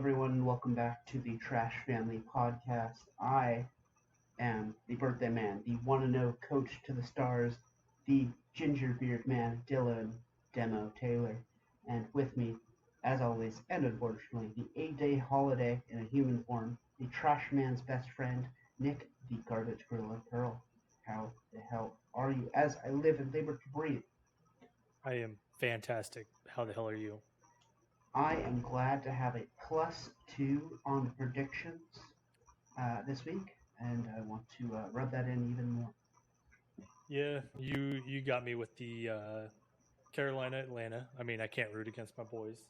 everyone, and welcome back to the Trash Family Podcast. I am the birthday man, the one and oh coach to the stars, the ginger beard man, Dylan Demo Taylor. And with me, as always, and unfortunately, the 8-day holiday in a human form, the trash man's best friend, Nick, the garbage gorilla Pearl. How the hell are you? As I live and labor to breathe. I am fantastic. How the hell are you? I am glad to have a +2 on the predictions this week, and I want to rub that in even more. Yeah, you got me with the Carolina Atlanta. I mean, I can't root against my boys.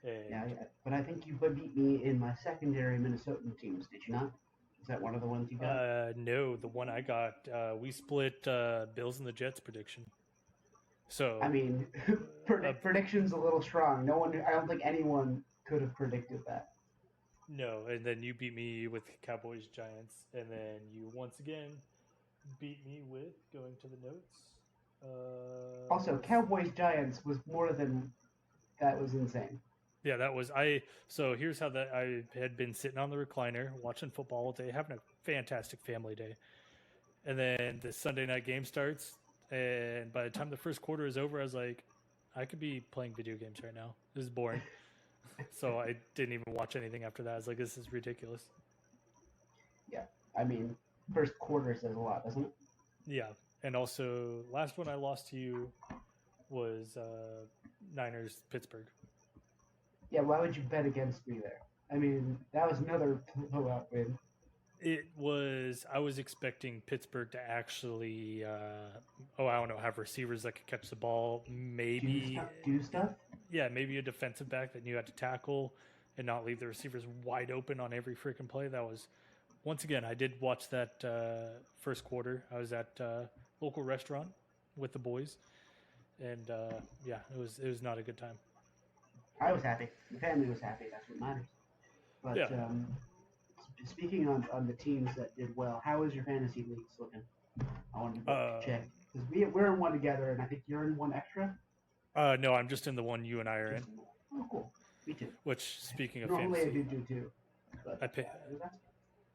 Yeah, And but I think you beat me in my secondary Minnesotan teams, did you not? Is that one of the ones you got? no, the one I got, we split Bills and the Jets prediction. So I mean, prediction's a little strong. No one, I don't think anyone could have predicted that. no, and then you beat me with Cowboys Giants, and then you once again beat me with going to the notes. Also, Cowboys Giants was more than that was insane. Yeah, that was I. So here's how that I had been sitting on the recliner watching football all day, having a fantastic family day, and then the Sunday night game starts, and by the time the first quarter is over, I was like, I could be playing video games right now. This is boring. So I didn't even watch anything after that. I was like, this is ridiculous. Yeah, I mean, first quarter says a lot, doesn't it? Yeah, and also last one I lost to you was Niners Pittsburgh. Yeah, why would you bet against me there? I mean, that was another blowout win. It was. I was expecting Pittsburgh to actually, I don't know, have receivers that could catch the ball. Maybe do stuff. Yeah, maybe a defensive back that knew how to tackle and not leave the receivers wide open on every freaking play. That was, once again, I did watch that first quarter. I was at local restaurant with the boys, and yeah, it was not a good time. I was happy. The family was happy. That's what matters. But Yeah. Speaking on the teams that did well, how is your fantasy leagues looking? I wanted to check because we're in one together, and I think you're in one extra. No, I'm just in the one you and I are in. Oh, cool. Me too. Which, speaking of normally fantasy, I do too. But,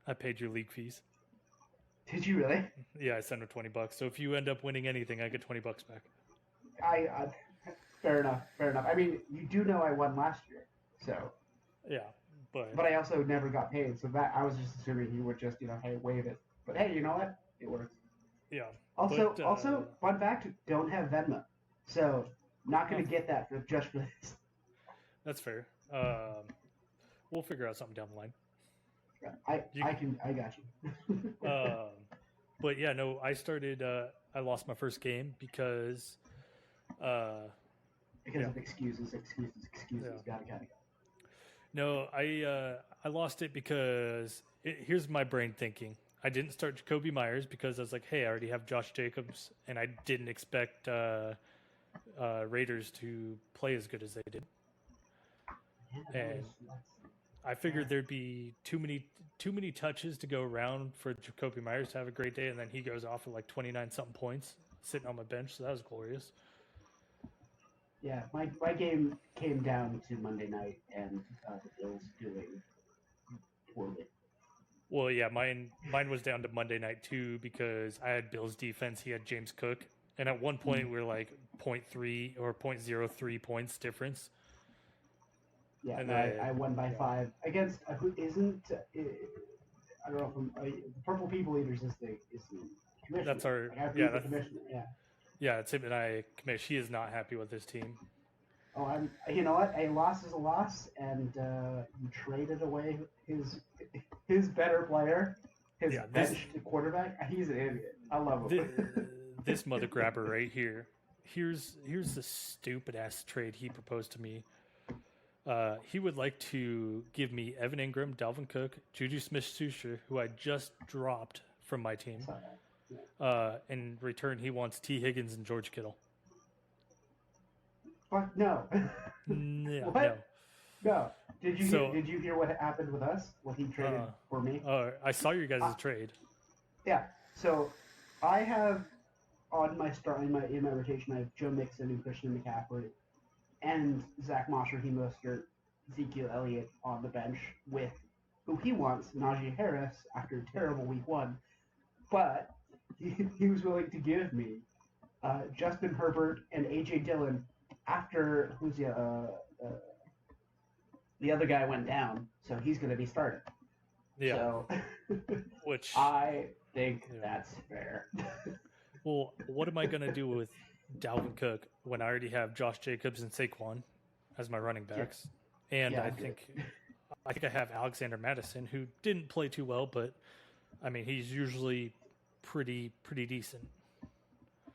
I paid your league fees. Did you really? Yeah, I sent him $20. So if you end up winning anything, I get $20 back. I fair enough. I mean, you do know I won last year, so yeah, but I also never got paid, so that I was just assuming you would just hey, waive it. But hey, you know what? It works. Yeah. Also, fun fact: don't have Venmo, so not going to get that just for this. That's fair. We'll figure out something down the line. I got you. But yeah, no, I started. I lost my first game because of excuses. Yeah. Gotta. No, I lost it because here's my brain thinking. I didn't start Jacoby Myers because I was like, hey, I already have Josh Jacobs, and I didn't expect Raiders to play as good as they did. And I figured there'd be too many touches to go around for Jacoby Myers to have a great day, and then he goes off with like 29-something points sitting on my bench, so that was glorious. Yeah, my game came down to Monday night, and the Bills doing poorly. Well, yeah, mine was down to Monday night too because I had Bills defense. He had James Cook, and at one point we were like 0.3 or 0.03 points difference. Yeah, and I won by 5 against who isn't. I don't know if the Purple People Eaters is the commissioner. That's our the commissioner. Yeah. Yeah, it's him and I. He is not happy with his team. Oh, you know what? A loss is a loss, and you traded away his better player, his benched quarterback. He's an idiot. I love him. This mother grabber right here. Here's the stupid ass trade he proposed to me. He would like to give me Evan Ingram, Dalvin Cook, Juju Smith-Schuster, who I just dropped from my team. In return, he wants T. Higgins and George Kittle. Fuck no. What? No. Did you hear what happened with us? What he traded for me? I saw your guys' trade. Yeah. So I have on my start in my rotation, I have Joe Mixon and Christian McCaffrey, and Zach Moss, Raheem Mostert, Ezekiel Elliott on the bench with who he wants, Najee Harris, after a terrible week one. But he was willing to give me Justin Herbert and A.J. Dillon after the other guy went down, so he's going to be starting. Yeah. So Which I think that's fair. Well, what am I going to do with Dalvin Cook when I already have Josh Jacobs and Saquon as my running backs? And I think I have Alexander Madison, who didn't play too well, but I mean he's usually pretty decent.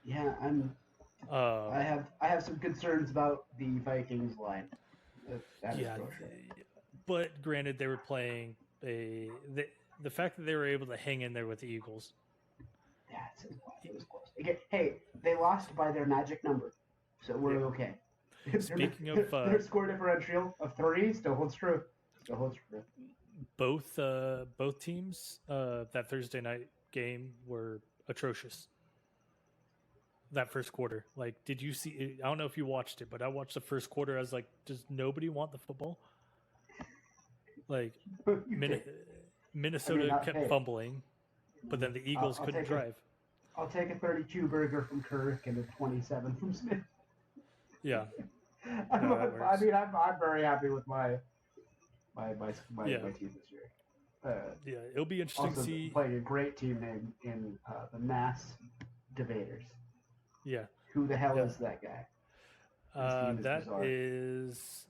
Yeah, I have some concerns about the Vikings line. But granted, they were playing the fact that they were able to hang in there with the Eagles. Yeah, it was close. Hey, they lost by their magic number, so we're okay. Speaking of their score differential of 3 still holds true. Both teams that Thursday night game were atrocious. That first quarter, like, did you see it? I don't know if you watched it, but I watched the first quarter. I was like, does nobody want the football? Like, Minnesota kept fumbling, but then the Eagles couldn't drive. I'll take a 32 burger from Kirk and a 27 from Smith. Yeah. I'm very happy with my team this year. It'll be interesting to see. Playing a great team in the Mass Debaters. Yeah. Who the hell is that guy? That is.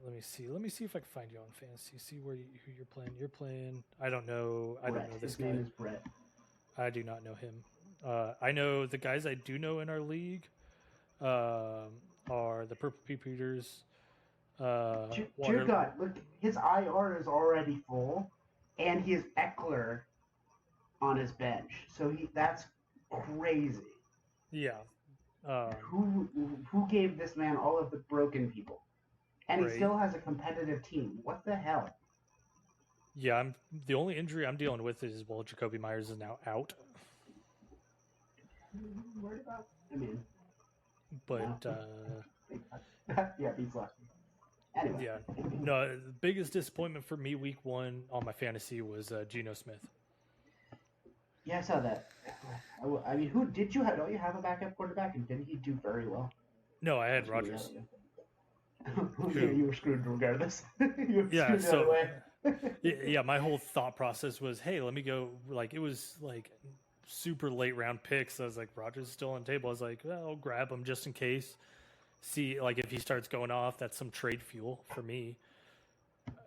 Let me see. Let me see if I can find you on fantasy. See who you're playing. You're playing. I don't know. I don't know this guy. His name is Brett. I do not know him. I know the guys I do know in our league are the Purple Pea Eaters. Dear God, look, his IR is already full, and he has Eckler on his bench. So that's crazy. Yeah. Who gave this man all of the broken people? And he still has a competitive team. What the hell? Yeah, the only injury I'm dealing with is Jacoby Myers is now out. Worried about? I mean, but yeah, he's lucky. Anyway. Yeah, no. The biggest disappointment for me week one on my fantasy was Geno Smith. Yeah, I saw that. I mean, who did you have? Don't you have a backup quarterback? And didn't he do very well? No, I had Rodgers. You were screwed regardless. Yeah, my whole thought process was, hey, let me go. Like, it was like super late round picks. I was like, Rodgers is still on the table. I was like, well, I'll grab him just in case. See, like, if he starts going off, that's some trade fuel for me.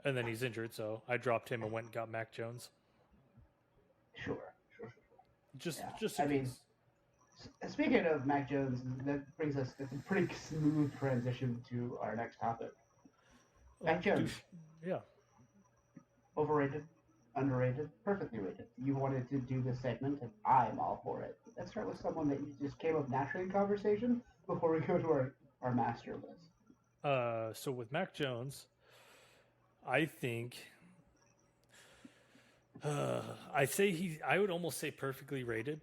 And then he's injured, so I dropped him and went and got Mac Jones. Sure. Just I mean, speaking of Mac Jones, that brings us a pretty smooth transition to our next topic. Mac Jones. Yeah. Overrated, underrated, perfectly rated. You wanted to do this segment, and I'm all for it. Let's start with someone that you just came up naturally in conversation before we go to our master list. So with Mac Jones, I think I would almost say perfectly rated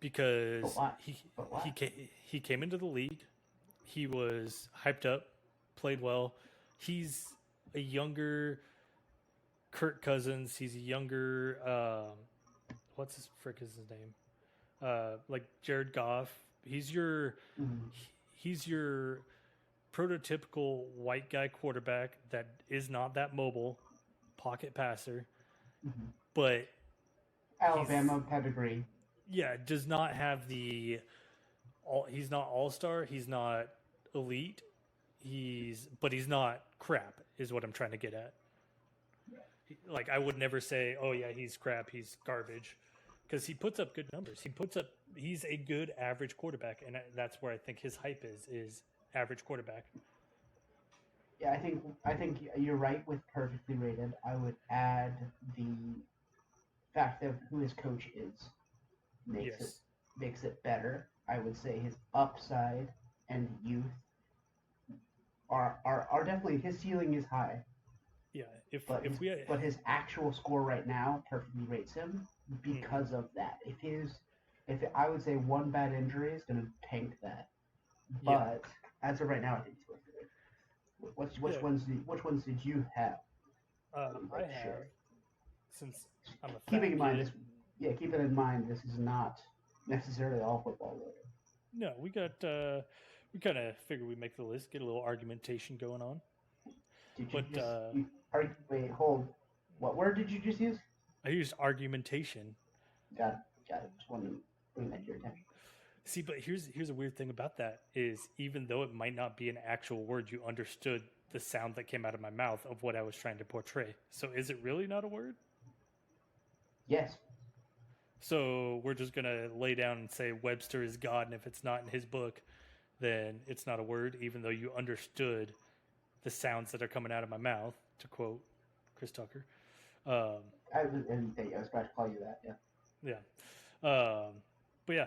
because he came into the league, he was hyped up, played well. He's a younger Kirk Cousins. He's a younger what's his name? Like Jared Goff. He's your prototypical white guy quarterback that is not that mobile, pocket passer. Mm-hmm. But Alabama pedigree. Yeah, does not have he's not all-star, he's not elite. But he's not crap is what I'm trying to get at. Like, I would never say, "Oh yeah, he's crap, he's garbage." Cuz he puts up good numbers. He's a good average quarterback, and that's where I think his hype is average quarterback. Yeah, I think you're right with perfectly rated. I would add the fact that who his coach is makes it better. I would say his upside and youth are definitely, his ceiling is high. Yeah, but his actual score right now perfectly rates him because of that. If I would say one bad injury is going to tank that. But as of right now, I think it's worth it. Yeah, Which ones did you have? I Like have, share. since I'm a Keeping fat in mind kid. this, yeah, keeping in mind this is not necessarily all football related. No, we kind of figure we make the list, get a little argumentation going on. Did you But just wait, hold? What word did you just use? I used argumentation. Got it. Got it. Just wanted to bring that to your attention. See, but here's a weird thing about that is even though it might not be an actual word, you understood the sound that came out of my mouth of what I was trying to portray. So is it really not a word? Yes. So we're just gonna lay down and say Webster is God, and if it's not in his book, then it's not a word, even though you understood the sounds that are coming out of my mouth, to quote Chris Tucker. Um, I was about to call you that. Yeah. yeah. But yeah,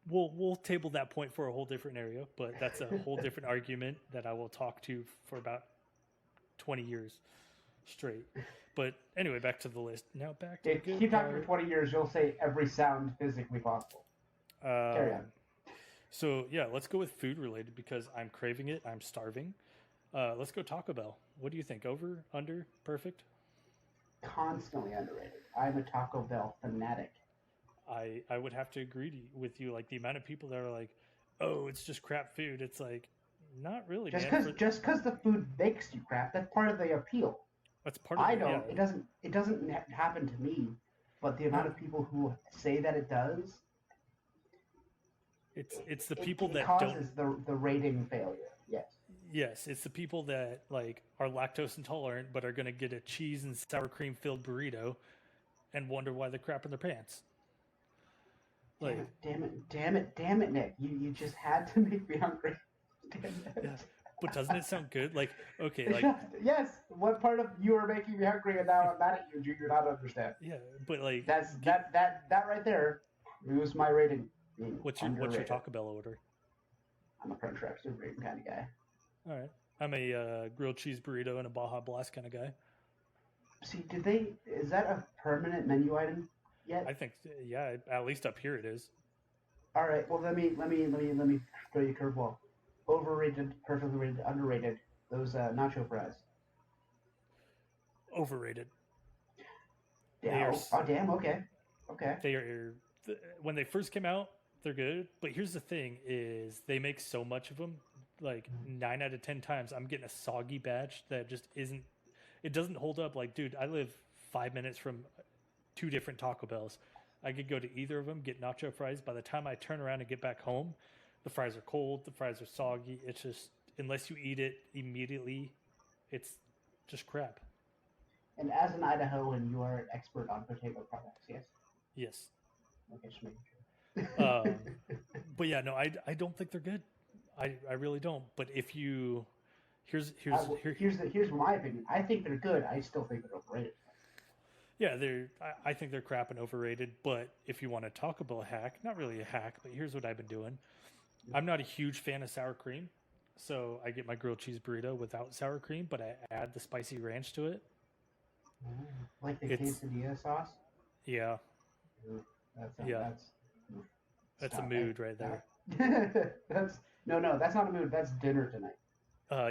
we'll table that point for a whole different area, but that's a whole different argument that I will talk to for about 20 years straight. But anyway, back to the list. Now back to the If good keep talking for part. 20 years, you'll say every sound physically possible. Carry on. So yeah, let's go with food related because I'm craving it. I'm starving. Let's go Taco Bell. What do you think? Over, under, perfect? Constantly underrated. I'm a Taco Bell fanatic. I would have to agree with you. Like the amount of people that are like, "Oh, it's just crap food." It's like, not really, man. Just because the food makes you crap, that's part of the appeal. That's part of I it. Yeah. don't. It doesn't happen to me, but the amount No, of people who say that it does, it's the it, people it that don't. causes the rating failure. Yes. Yes, it's the people that like are lactose intolerant but are going to get a cheese and sour cream filled burrito and wonder why they're crapping their pants. Damn Like, it! Damn it! Damn it! Damn it, Nick! You just had to make me hungry. Damn yeah, it! but doesn't it sound good? Like, okay, like Yes. What part of you are making me hungry, and now I'm mad at you? Do you not understand? yeah, but like, That's that right there. Lose my rating being what's your underrated. Taco Bell order? I'm a crunch wrap rating kind of guy. All right, I'm a grilled cheese burrito and a Baja Blast kind of guy. See, did they? Is that a permanent menu item I yet? think yeah, at least up here it is. All right. Well, let me throw you a curveball. Overrated, perfectly rated, underrated. Those nacho fries. Overrated. They Yeah. are Oh, damn. Okay. Okay. they are when they first came out, they're good. But here's the thing: is they make so much of them. Like 9 out of 10 times, I'm getting a soggy batch that just isn't. It doesn't hold up. Like, dude, I live 5 minutes from two different Taco Bells. I could go to either of them, get nacho fries. By the time I turn around and get back home, the fries are cold. The fries are soggy. It's just unless you eat it immediately, it's just crap. And as an Idahoan, you are an expert on potato products. Yes. Yes. Okay. Just making Um, sure. but yeah, no, I don't think they're good. I really don't. But if you here Here's my opinion. I think they're good. I still think they're overrated. yeah, I think they're crap and overrated. But if you want to talk about a hack, not really a hack, but here's what I've been doing. I'm not a huge fan of sour cream, so I get my grilled cheese burrito without sour cream, but I add the spicy ranch to it. Like the It's quesadilla sauce. yeah, Ooh, yeah, that's oof, that's a stop. Hey, mood right there. that's no. That's not a mood. That's dinner tonight.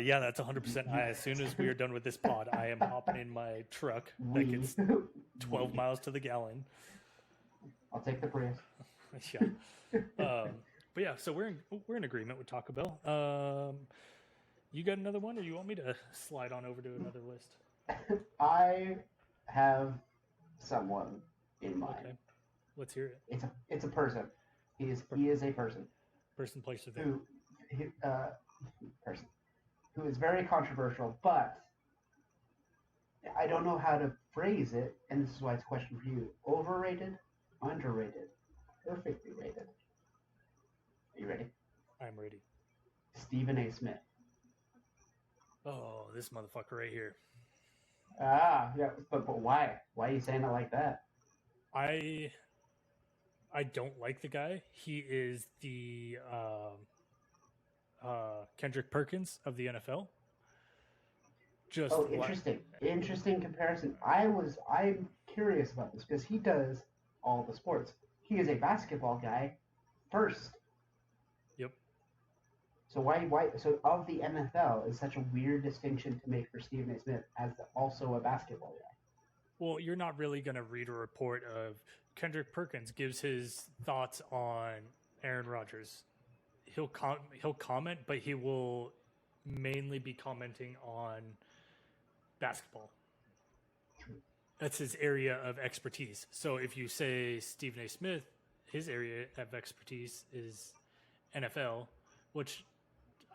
Yeah, that's 100%. As soon as we are done with this pod, I am hopping in my truck that we gets 12 we. miles to the gallon. I'll take the Prius. Yeah. Um, but yeah, so we're in agreement with Taco Bell. You got another one, or you want me to slide on over to another list? I have someone in mind. Okay, let's hear it. It's a person. He is a person Person, place, event. who person who is very controversial, but I don't know how to phrase it, and this is why it's a question for you. Overrated, underrated, perfectly rated. Are you ready? I'm ready. Stephen A. Smith. Oh, this motherfucker right here. Ah, yeah, but why? Why are you saying it like that? I I don't like the guy. He is the Kendrick Perkins of the NFL. Just Oh, interesting. Interesting comparison. I'm curious about this because he does all the sports. He is a basketball guy first. Yep. So so of the NFL is such a weird distinction to make for Stephen A. Smith as also a basketball guy. Well, you're not really going to read a report of Kendrick Perkins gives his thoughts on Aaron Rodgers. He'll comment, but he will mainly be commenting on basketball. That's his area of expertise. So if you say Stephen A. Smith, his area of expertise is NFL, which,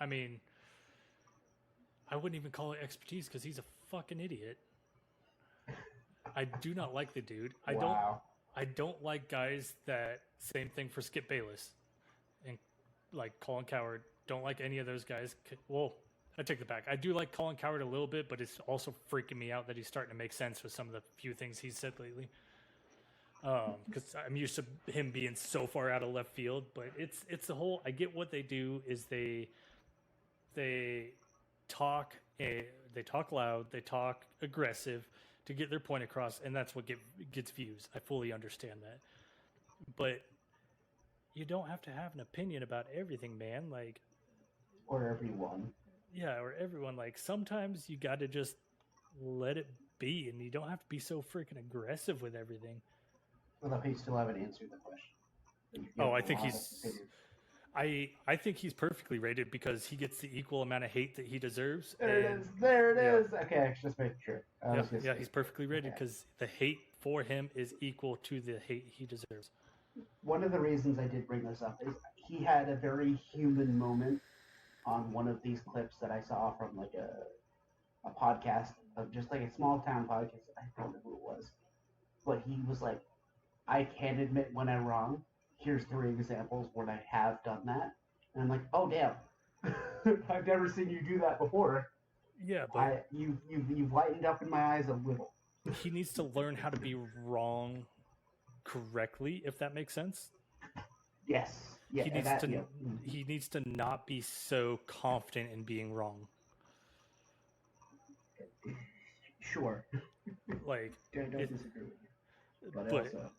I mean, I wouldn't even call it expertise because he's a fucking idiot. I do not like the dude. Wow. I don't like guys that same thing for Skip Bayless and like Colin Cowherd. Don't like any of those guys. Well, I take that back. I do like Colin Cowherd a little bit, but it's also freaking me out that he's starting to make sense with some of the few things he's said lately. Because I'm used to him being so far out of left field, but it's the whole. I get what they do is they talk loud, they talk aggressive to get their point across, and that's what gets views. I fully understand that, but you don't have to have an opinion about everything, man. Like, or everyone. Yeah, or everyone. Like, sometimes you got to just let it be, and you don't have to be so freaking aggressive with everything. Well, I still haven't answered the question. I think I think he's perfectly rated because he gets the equal amount of hate that he deserves. There it is. Okay, just making sure. He's perfectly rated because the hate for him is equal to the hate he deserves. One of the reasons I did bring this up is he had a very human moment on one of these clips that I saw from like a podcast of just like a small town podcast. I don't know who it was, but he was like, "I can't admit when I'm wrong. Here's 3 examples when I have done that." And I'm like, "Oh damn, I've never seen you do that before." Yeah, but you've lightened up in my eyes a little. He needs to learn how to be wrong correctly, if that makes sense. Yes. Yeah, he needs to not be so confident in being wrong. Sure. Like, I don't disagree with you. But also,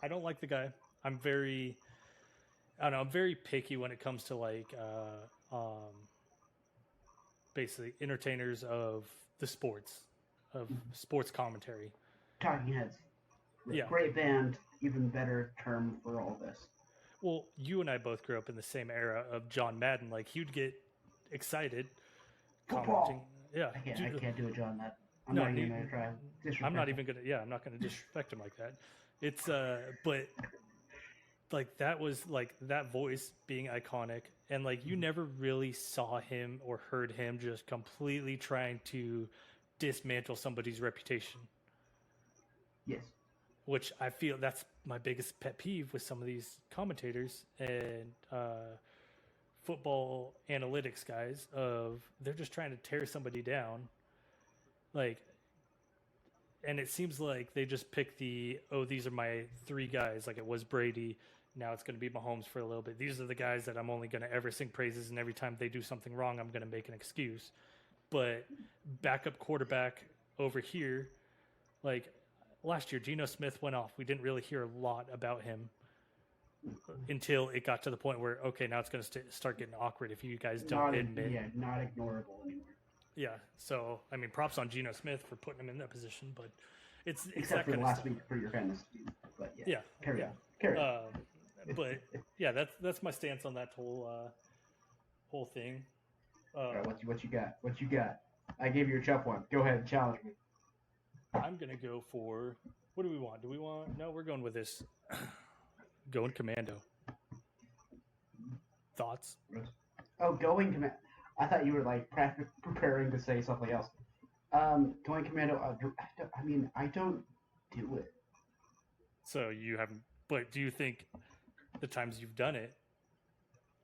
I don't like the guy. I'm very picky when it comes to like basically entertainers of the sports, of sports commentary. Talking Heads. Great band, even better term for all this. Well, you and I both grew up in the same era of John Madden. Like, he'd get excited commenting. Yeah. I can't do a John Madden. I'm not even gonna disrespect him like that. It's but like that was like that voice being iconic, and like you never really saw him or heard him just completely trying to dismantle somebody's reputation. Yes. Which I feel that's my biggest pet peeve with some of these commentators and football analytics guys of they're just trying to tear somebody down. Like, and it seems like they just pick these are my 3 guys. Like, it was Brady. Now it's going to be Mahomes for a little bit. These are the guys that I'm only going to ever sing praises, and every time they do something wrong, I'm going to make an excuse. But backup quarterback over here, like last year, Geno Smith went off. We didn't really hear a lot about him until it got to the point where, okay, now it's going to start getting awkward if you guys don't admit. Yeah, not ignorable anymore. Yeah, so I mean, props on Geno Smith for putting him in that position, but it's except for the last week for your fantasy team. But carry on. But yeah, that's my stance on that whole thing. All right, what you got? What you got? I gave you a tough one. Go ahead and challenge me. I'm gonna go for what do we want? No, we're going with this. Going commando. Thoughts? Oh, going commando. I thought you were like preparing to say something else. Going commando. I don't do it. So you haven't. But do you think the times you've done it,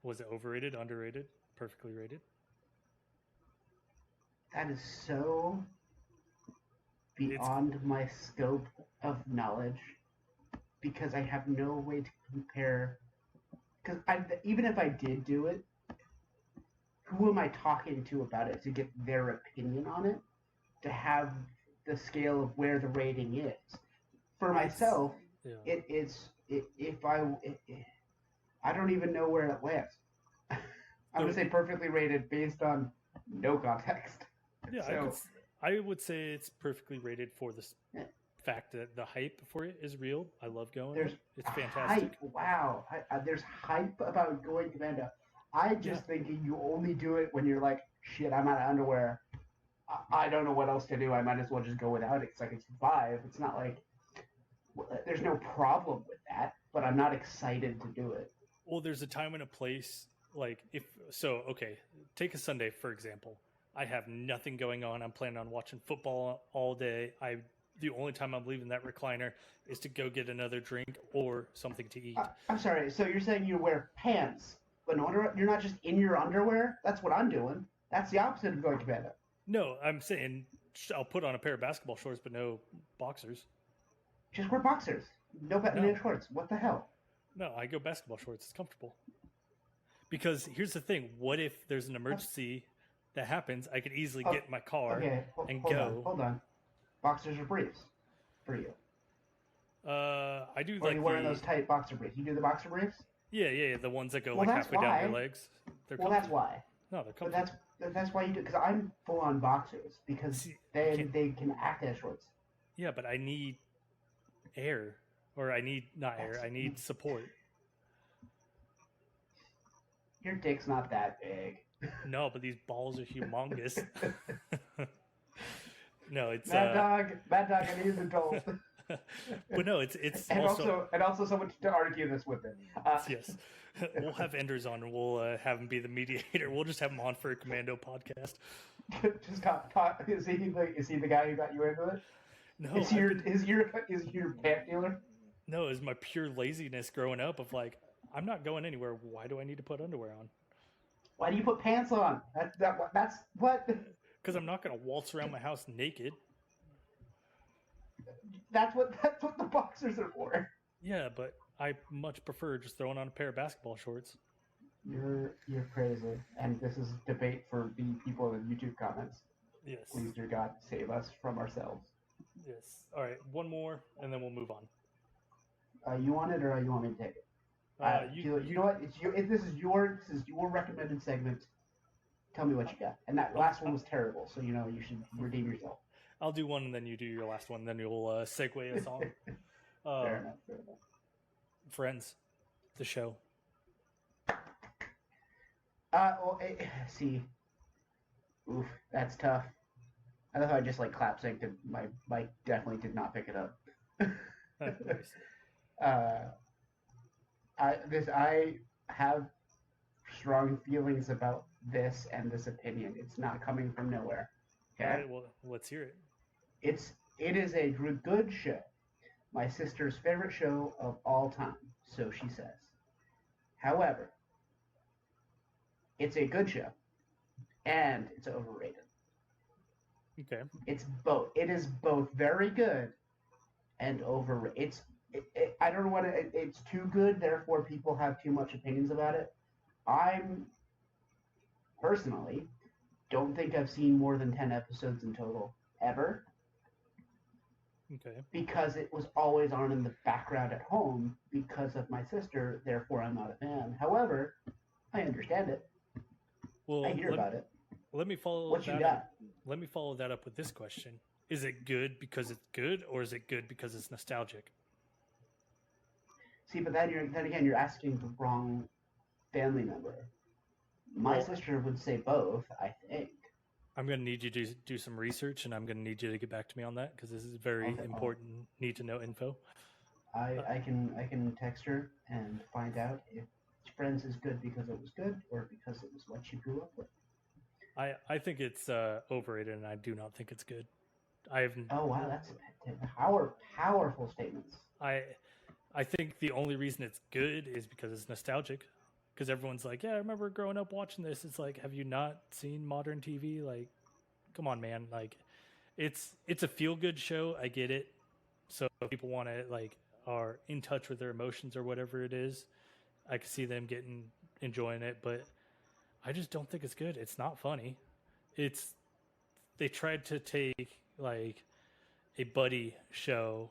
was it overrated, underrated, perfectly rated? That is so beyond my scope of knowledge because I have no way to compare. Because even if I did do it, who am I talking to about it to get their opinion on it? To have the scale of where the rating is. For myself, I don't even know where it lands. I'm gonna say perfectly rated based on no context. Yeah, So I would say it's perfectly rated for the yeah, fact that the hype for it is real. I love going there's it. It's hype. fantastic. Wow, there's hype about going to Vanda. I Yeah. just thinking you only do it when you're like, shit, I'm out of underwear. I don't know what else to do. I might as well just go without it because I can survive. It's not like there's no problem with that, but I'm not excited to do it. Well, there's a time and a place. Like if so, okay. Take a Sunday for example. I have nothing going on. I'm planning on watching football all day. The only time I'm leaving that recliner is to go get another drink or something to eat. I'm sorry. So you're saying you wear pants, but no under, you're not just in your underwear? That's what I'm doing. That's the opposite of going to bed. No, I'm saying I'll put on a pair of basketball shorts, but no boxers. Just wear boxers. No No, shorts. What the hell? no, I go basketball shorts. It's comfortable. Because here's the thing: what if there's an emergency that happens? I could easily get in my car Okay, and hold on, go. hold on. Boxers or briefs for you? I do Or are like you wearing those tight boxer briefs? You do the boxer briefs? yeah, the ones that go Well, like that's halfway down your why. legs. They're Well, comfy. that's why. No, they're But comfy. that's why you do. Because I'm full on boxers because See, I then can't. they can act as shorts. Yeah, but I need air, or I need not air. That's I need support. your dick's not that big. No, but these balls are humongous. No, it's Mad dog, I need an adult. but no, it's and also also someone to argue this with it. yes. We'll have Enders on, and we'll have him be the mediator. We'll just have him on for a commando podcast. Just is he the guy who got you into it? No, Is your pant dealer? no, it's my pure laziness growing up. Of like, I'm not going anywhere. Why do I need to put underwear on? Why do you put pants on? That's what. Because I'm not going to waltz around my house naked. That's what the boxers are for. Yeah, but I much prefer just throwing on a pair of basketball shorts. You're crazy, and this is debate for the people in the YouTube comments. Yes. Please, dear God, save us from ourselves. Yes. All right, one more, and then we'll move on. You want it, or you want me to take it? You know what? This is your recommended segment. Tell me what you got. And that last one was terrible, so you know you should redeem yourself. I'll do one, and then you do your last one. Then you'll segue us on. Fair enough. Friends, the show. See, oof, that's tough. I thought I just like clap synced, and my mic definitely did not pick it up. Nice. I have strong feelings about this and this opinion. It's not coming from nowhere. Okay. All right, well, let's hear it. It is a good show. My sister's favorite show of all time, so she says. However, it's a good show, and it's overrated. Okay. It's both. It is both very good and overrated. I don't know what it's too good. Therefore, people have too much opinions about it. I'm personally don't think I've seen more than 10 episodes in total ever. Okay. Because it was always on in the background at home because of my sister. Therefore, I'm not a fan. However, I understand it. Well, I hear about it. Let me follow What you that got? up. Let me follow that up with this question: is it good because it's good, or is it good because it's nostalgic? See, but then again, you're asking the wrong family member. My sister would say both, I think. I'm going to need you to do some research, and I'm going to need you to get back to me on that because this is very important. Need to know info. I can text her and find out if Friends is good because it was good or because it was what she grew up with. I think it's overrated, and I do not think it's good. Oh wow, that's powerful statements. I think the only reason it's good is because it's nostalgic. Because everyone's like, yeah, I remember growing up watching this. It's like, have you not seen modern TV? Like, come on, man. Like, it's a feel good show. I get it. So if people want to are in touch with their emotions or whatever it is, I can see them enjoying it. But I just don't think it's good. It's not funny. They tried to take a buddy show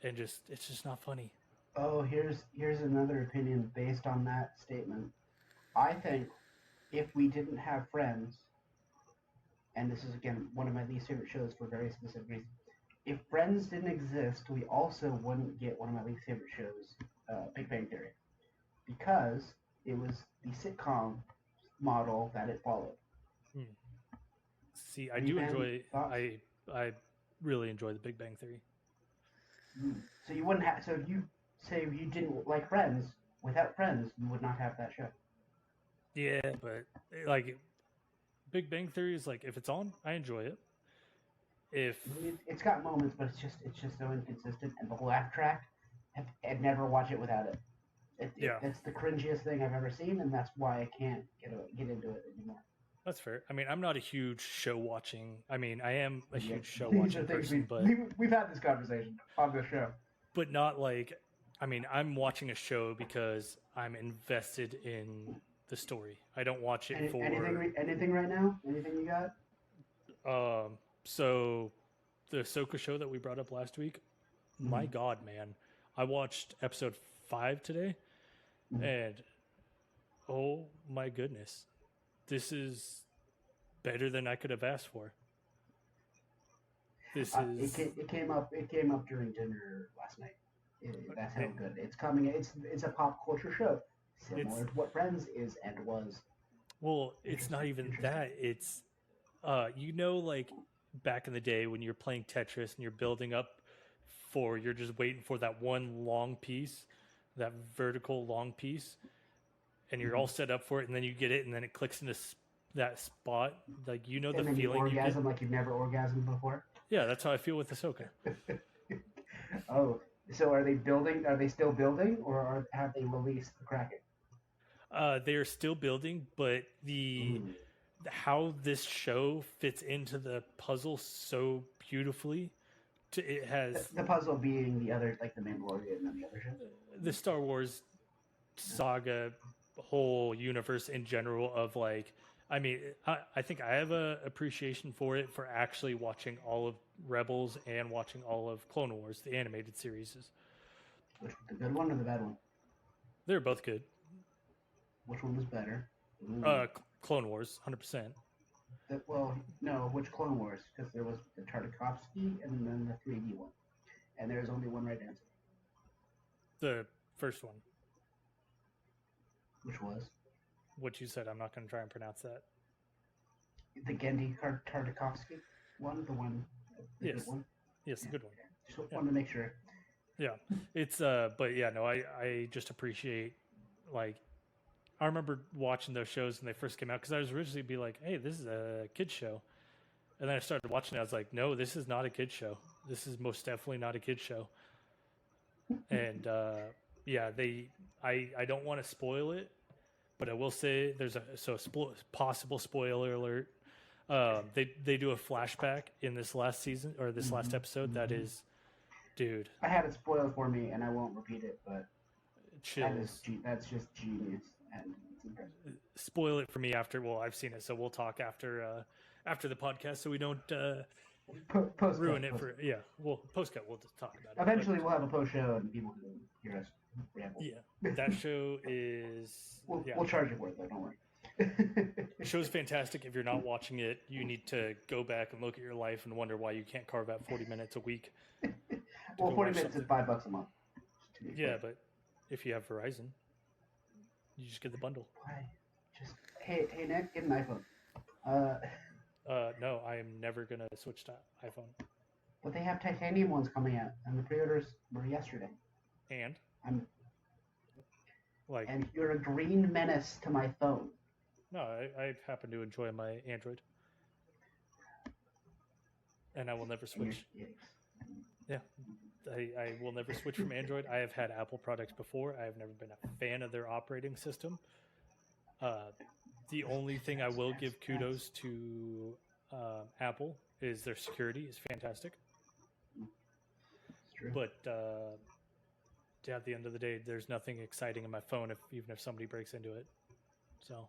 and it's just not funny. Oh, here's another opinion based on that statement. I think if we didn't have Friends, and this is again one of my least favorite shows for very specific reasons. If Friends didn't exist, we also wouldn't get one of my least favorite shows, Big Bang Theory, because it was the sitcom model that it followed. Hmm. See, I Any do fan enjoy. thoughts? I really enjoy the Big Bang Theory. So you wouldn't have. So if you say you didn't like Friends, without Friends, you would not have that show. Yeah, but like Big Bang Theory is like if it's on, I enjoy it. If It's got moments, but it's just so inconsistent, and the laugh track, I'd never watch it without it. yeah, It's the cringiest thing I've ever seen, and that's why I can't get into it anymore. that's fair. I mean, I'm not a huge show watching. I mean, I am a Yeah, huge show these are watching things person, but we've had this conversation on this show. not like. I mean, I'm watching a show because I'm invested in the story. I don't watch it for Anything right now? Anything you got? So the Ahsoka show that we brought up last week. My God, man, I watched episode 5 today, and oh my goodness, this is better than I could have asked for. This is it came up during dinner last night. That's how good it's coming. It's a pop culture show, similar to what Friends is and was. Well, it's not even that. It's like back in the day when you're playing Tetris and you're building up you're just waiting for that one long piece, that vertical long piece, and you're all set up for it, and then you get it, and then it clicks into that spot. Like the feeling you orgasm like you've never orgasmed before. Yeah, that's how I feel with Ahsoka. Oh, so are they building? Are they still building, or have they released the Kraken? They are still building, but how this show fits into the puzzle so beautifully. It has the puzzle being the other, like the Mandalorian and the other show. The Star Wars saga, whole universe in general of like. I mean, I think I have a appreciation for it for actually watching all of Rebels and watching all of Clone Wars, the animated series. Which the good one or the bad one? They're both good. Which one was better? Clone Wars, 100%. Well, no, which Clone Wars? Because there was the Tartakovsky and then the 3D one, and there's only one right answer. The first one. Which was? What you said. I'm not going to try and pronounce that. The Gendy Tartakovsky one, the one. Yes. Good one? Yes, the good one. Just wanted to make sure. Yeah, it's but yeah, no, I just appreciate like. I remember watching those shows when they first came out because I was originally be like, "Hey, this is a kid show," and then I started watching it. I was like, "No, this is not a kid show. This is most definitely not a kid show." And yeah, I don't want to spoil it, but I will say there's possible spoiler alert. They do a flashback in this last season or this last episode that is, dude. I had it spoiled for me, and I won't repeat it, but chills. That's just genius. And it's impressive. Spoil it for me after. Well, I've seen it, so we'll talk after the podcast, so we don't ruin it for. Yeah, well, post-cut. We'll just talk about it. Eventually, we'll have a post show, and people can hear us ramble. Yeah, that show is. We'll charge you for it, though. Don't worry. The show's fantastic. If you're not watching it, you need to go back and look at your life and wonder why you can't carve out 40 minutes a week. Well, 40 minutes is $5 a month. Yeah, but if you have Verizon, you just get the bundle. Why? Just hey Nick, get an iPhone. No, I am never gonna switch to iPhone. But they have titanium ones coming out, and the pre-orders were yesterday. And I'm like, and you're a green menace to my phone. No, I happen to enjoy my Android, and I will never switch. Yeah, I will never switch from Android. I have had Apple products before. I have never been a fan of their operating system. The only thing I will give kudos to Apple is their security is fantastic. It's true. But at the end of the day, there's nothing exciting in my phone even if somebody breaks into it. So.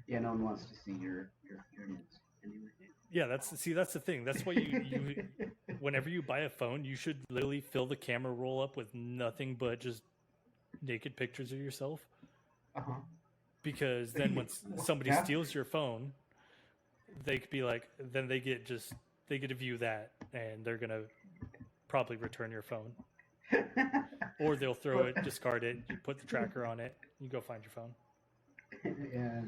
Yeah, no one wants to see your nudes anyway. Yeah, that's the thing. That's why you whenever you buy a phone, you should literally fill the camera roll up with nothing but just naked pictures of yourself. because then when somebody steals your phone, they could be like, then they get to view that, and they're gonna probably return your phone, or they'll throw it, discard it, you put the tracker on it, you go find your phone. Yeah.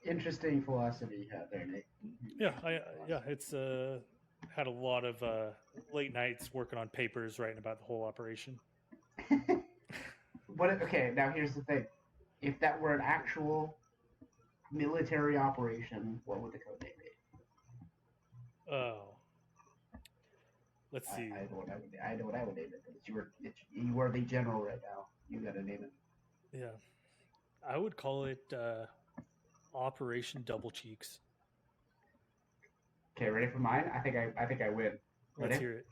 Interesting philosophy out there, Nick. Yeah, it's had a lot of late nights working on papers, writing about the whole operation. Okay, now here's the thing: if that were an actual military operation, what would the code name be? Oh, let's see. I know what I would name it. You were the general right now. You got to name it. Yeah, I would call it Operation Double Cheeks. Okay, ready for mine? I think I win. Ready? Let's hear it.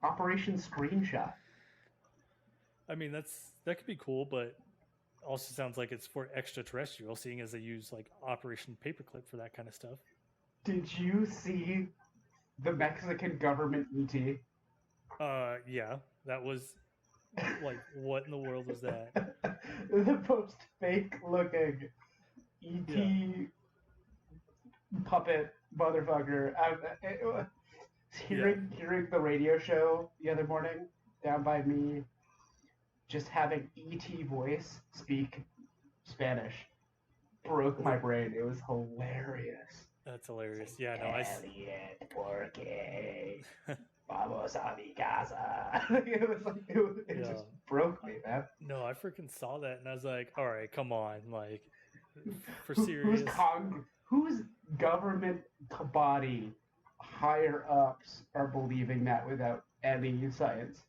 Operation Screenshot. I mean, that could be cool, but also sounds like it's for extraterrestrial, seeing as they use like Operation Paperclip for that kind of stuff. Did you see the Mexican government ET? Yeah, that was like, what in the world was that? The most fake looking ET puppet motherfucker. Hearing the radio show the other morning down by me, just having ET voice speak Spanish broke my brain. It was hilarious. That's hilarious. Yeah, no, Elliot, porque vamos a mi casa. It just broke me, man. No, I freaking saw that and I was like, all right, come on, like, for serious. Whose government body higher ups are believing that without any science?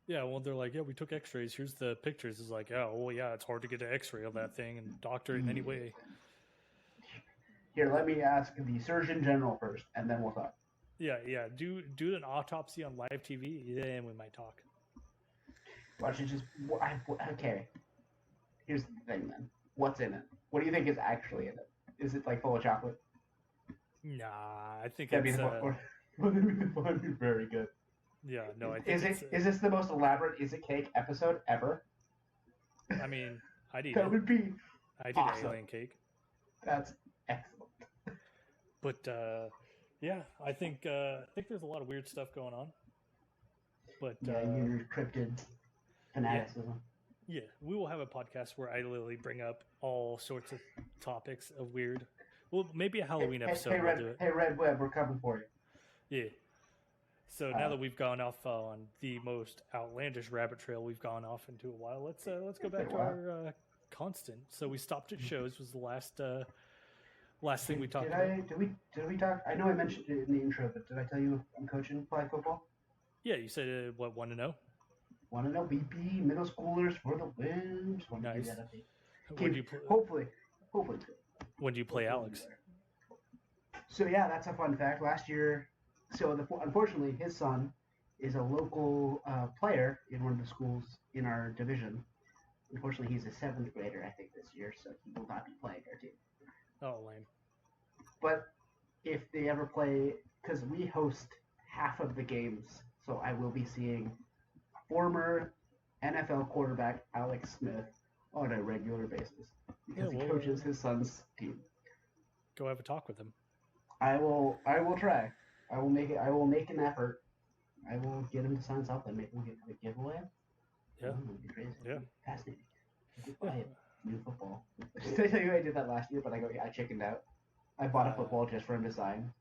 Yeah, well, they're like, yeah, we took x-rays. Here's the pictures. It's like, oh, well, yeah, it's hard to get an x-ray of that thing and doctor it in any way. Here, let me ask the Surgeon General first, and then we'll talk. Yeah. Do an autopsy on live TV, then we might talk. Why don't you just... Okay. Here's the thing, then. What's in it? What do you think is actually in it? Is it, like, full of chocolate? Nah, I think That'd it's... That'd be very good. Yeah, no, I think Is this the most elaborate Is It Cake episode ever? I mean, I'd eat that it. would be I'd awesome. eat alien cake. That's excellent. But, yeah, I think there's a lot of weird stuff going on. But your cryptid fanaticism. Yeah, we will have a podcast where I literally bring up all sorts of topics of weird. Well, maybe a Halloween episode. Hey, Red Web, we're coming for you. Yeah. So now that we've gone off on the most outlandish rabbit trail we've gone off into a while, let's go back to our constant. So we stopped at shows was the last thing we talked about. Did we talk? I know I mentioned it in the intro, but did I tell you I'm coaching flag football? Yeah, you said what, 1-0? 1-0 BP middle schoolers for the wins. Nice. When do you play? Hopefully. When do you play Alex? So yeah, that's a fun fact. Last year, unfortunately, his son is a local player in one of the schools in our division. Unfortunately, he's a 7th grader, I think, this year, so he will not be playing our team. Oh, lame. But if they ever play, because we host half of the games, so I will be seeing former NFL quarterback Alex Smith on a regular basis because he coaches his son's team. Go have a talk with him. I will try. I will make an effort. I will get him to sign something. Maybe we'll get a giveaway. Yeah. It'd be crazy. Yeah. Fascinating. New football. Did I tell you I did that last year? But I chickened out. I bought a football just for him to sign,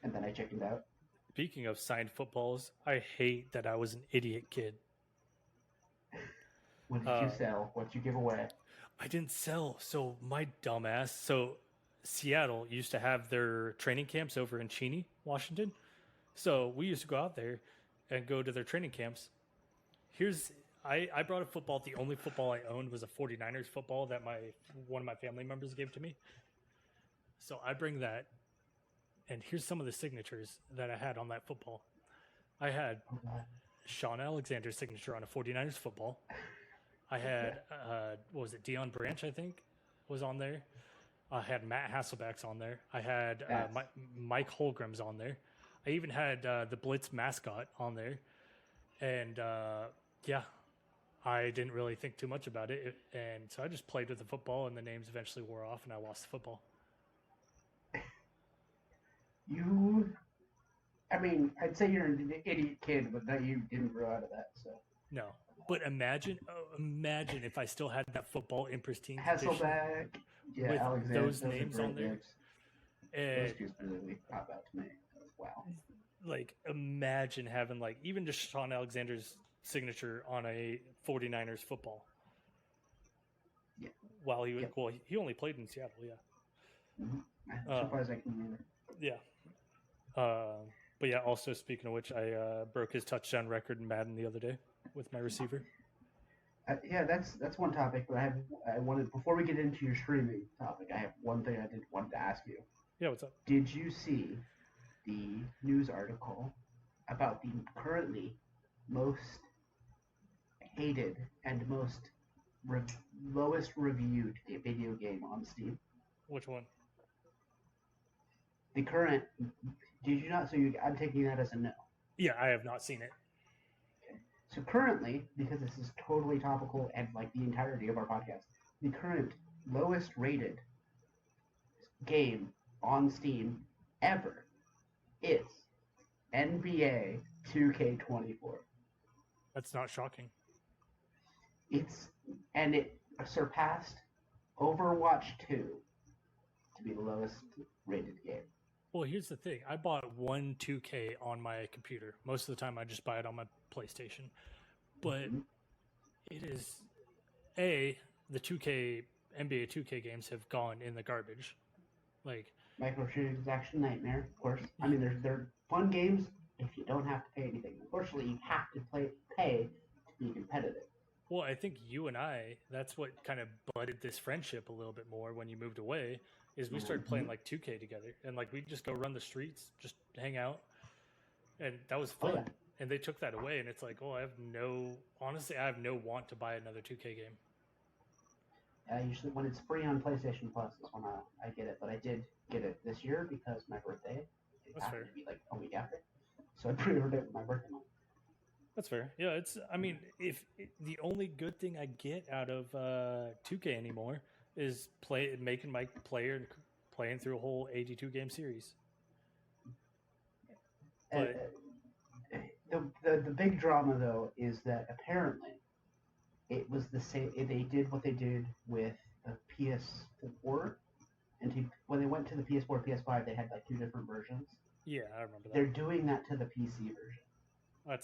and then I chickened out. Speaking of signed footballs, I hate that I was an idiot kid. What did you sell? What did you give away? I didn't sell. So my dumbass. So Seattle used to have their training camps over in Cheney, Washington. So we used to go out there and go to their training camps. I brought a football. The only football I owned was a 49ers football that one of my family members gave to me. So I bring that, and here's some of the signatures that I had on that football. I had Sean Alexander's signature on a 49ers football. I had, what was it, Deion Branch, I think, was on there. I had Matt Hasselbeck's on there. I had Mike Holgrim's on there. I even had the Blitz mascot on there. And, yeah, I didn't really think too much about it, and so I just played with the football, and the names eventually wore off, and I lost the football. I'd say you're an idiot kid, but that you didn't grow out of that. So No, but imagine if I still had that football in pristine condition Hasselback, yeah, with Alexander, those those are names on great there. names. Those And two specifically pop out to me. Wow. like, imagine having like even just Sean Alexander's signature on a 49ers football. Yeah. While he was he only played in Seattle, yeah. Mm-hmm. I'm surprised I can remember. Yeah. But yeah, also speaking of which, I broke his touchdown record in Madden the other day with my receiver. Yeah, that's one topic. But I wanted before we get into your streaming topic, I have one thing I did wanted to ask you. Yeah, what's up? Did you see the news article about the currently most hated and lowest reviewed video game on Steam? Which one? The current. Did you not? So I'm taking that as a no. Yeah, I have not seen it. Okay. So currently, because this is totally topical and like the entirety of our podcast, the current lowest rated game on Steam ever is NBA 2K24. That's not shocking. It surpassed Overwatch 2 to be the lowest rated game. Well, here's the thing. I bought one 2K on my computer. Most of the time, I just buy it on my PlayStation. But it is the 2K NBA 2K games have gone in the garbage. Like microtransaction nightmare, of course. I mean, they're fun games if you don't have to pay anything. Unfortunately, you have to pay to be competitive. Well, I think you and I, that's what kind of budded this friendship a little bit more when you moved away, is we started playing like 2K together. And like we'd just go run the streets, just hang out. And that was fun. Oh, yeah. And they took that away, and it's like, oh, I have no want to buy another 2K game. Usually when it's free on PlayStation Plus is when I get it. But I did get it this year because my birthday. It happened to be like a week after. So I pre-ordered it with my birthday month. That's fair. Yeah, if the only good thing I get out of 2K anymore is making my player and playing through a whole 82 game series. But the big drama though is that apparently it was the same. They did what they did with the PS4, and when they went to the PS4, PS5, they had like two different versions. Yeah, I remember that. They're doing that to the PC version.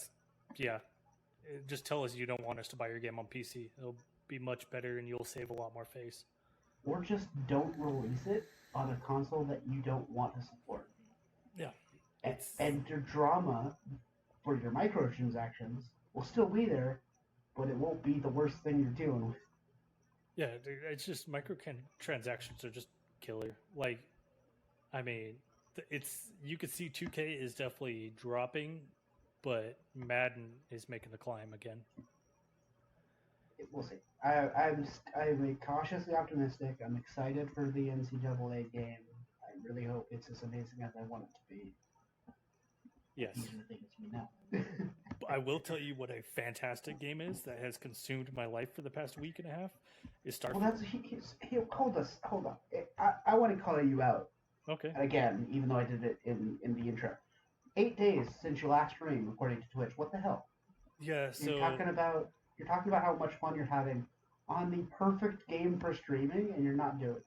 Just tell us you don't want us to buy your game on PC. It'll be much better, and you'll save a lot more face. Or just don't release it on a console that you don't want to support. Yeah. And your drama for your microtransactions will still be there, but it won't be the worst thing you're dealing with. Yeah, it's just microtransactions are just killer. Like, I mean, you could see 2K is definitely dropping, but Madden is making the climb again. We'll see. I'm cautiously optimistic. I'm excited for the NCAA game. I really hope it's as amazing as I want it to be. Yes. These are the things we know. I will tell you what a fantastic game is that has consumed my life for the past week and a half is Starfield. Well, hold on. I want to call you out. Okay. Again, even though I did it in the intro. 8 days since your last stream, according to Twitch. What the hell? Yeah, so you're talking about how much fun you're having on the perfect game for streaming, and you're not doing it.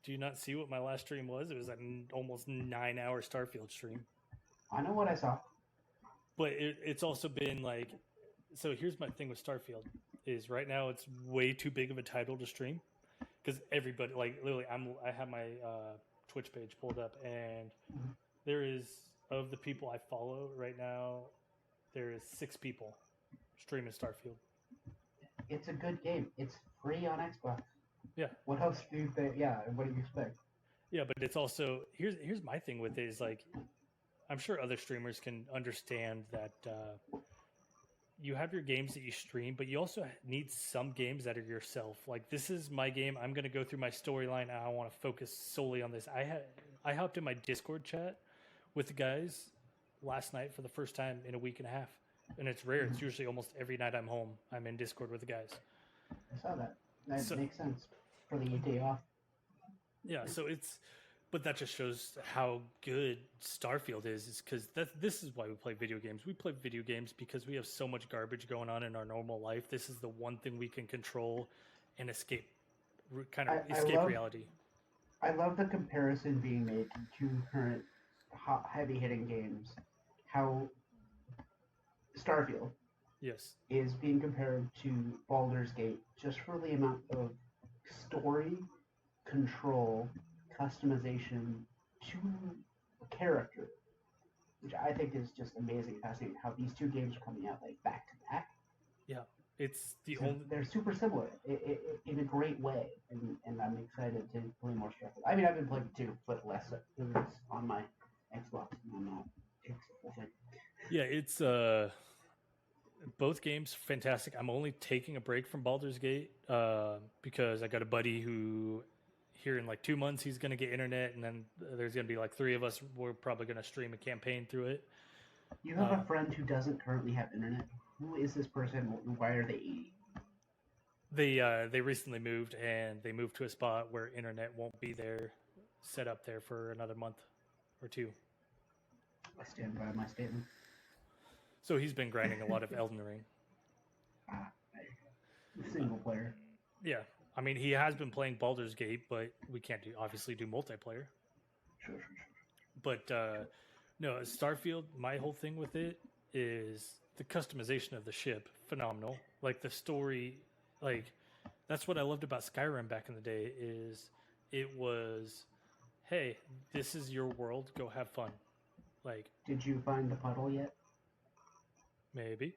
Do you not see what my last stream was? It was an almost 9-hour Starfield stream. I know what I saw. But it's also been like, so here's my thing with Starfield is right now it's way too big of a title to stream because everybody, like literally, I have my Twitch page pulled up, and there is, of the people I follow right now, there is 6 people streaming Starfield. It's a good game. It's free on Xbox. Yeah. What else do you think? Yeah, what do you expect? Yeah, but it's also here's my thing with it is like, I'm sure other streamers can understand that you have your games that you stream, but you also need some games that are yourself. Like, this is my game. I'm going to go through my storyline. I want to focus solely on this. I hopped in my Discord chat with the guys last night for the first time in a week and a half, and it's rare. It's usually almost every night I'm home. I'm in Discord with the guys. I saw that. That So, makes sense for the day off. yeah, so but that just shows how good Starfield is because this is why we play video games. We play video games because we have so much garbage going on in our normal life. This is the one thing we can control and escape reality. I love the comparison being made to two current heavy hitting games. How Starfield Yes. is being compared to Baldur's Gate just for the amount of story, control, customization to a character, which I think is just amazing, fascinating. How these two games are coming out like back to back. Yeah, it's the So only. they're super similar in a great way, and I'm excited to play more Starfield. I mean, I've been playing two, but less because it's on my Xbox and I'm not. It's the whole thing. Yeah, it's both games fantastic. I'm only taking a break from Baldur's Gate because I got a buddy who here in like 2 months he's going to get internet, and then there's going to be like 3 of us. We're probably going to stream a campaign through it. You have a friend who doesn't currently have internet. Who is this person? Why are they 80? They recently moved, and they moved to a spot where internet won't be there, set up there for another month or 2. I stand by my statement. So he's been grinding a lot of Elden Ring. Single player. Yeah, I mean he has been playing Baldur's Gate, but we can't obviously do multiplayer. Sure. But no, Starfield. My whole thing with it is the customization of the ship, phenomenal. Like the story, like that's what I loved about Skyrim back in the day. Is it was, hey, this is your world. Go have fun. Like, did you find the puddle yet? Maybe.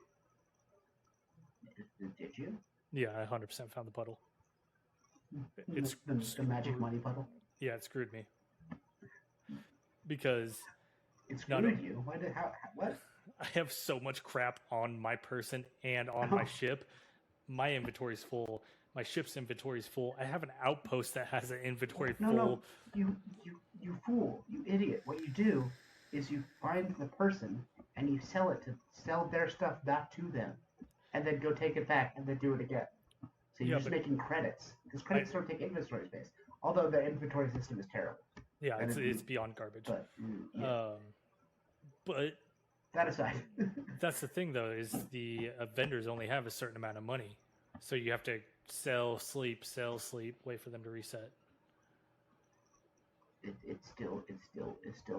Did you? Yeah, I 100% found the puddle. It's the magic money puddle. Yeah, it screwed me because it screwed you. Why did what? I have so much crap on my person and on my ship. My inventory's full. My ship's inventory's full. I have an outpost that has an inventory full. No, you fool, you idiot. What you do is you find the person and you sell their stuff back to them, and then go take it back and then do it again. So you're just making credits because credits don't take inventory space. Although the inventory system is terrible. Yeah, it's beyond garbage. But that aside, that's the thing though, is the vendors only have a certain amount of money, so you have to sell, sleep, wait for them to reset. It's still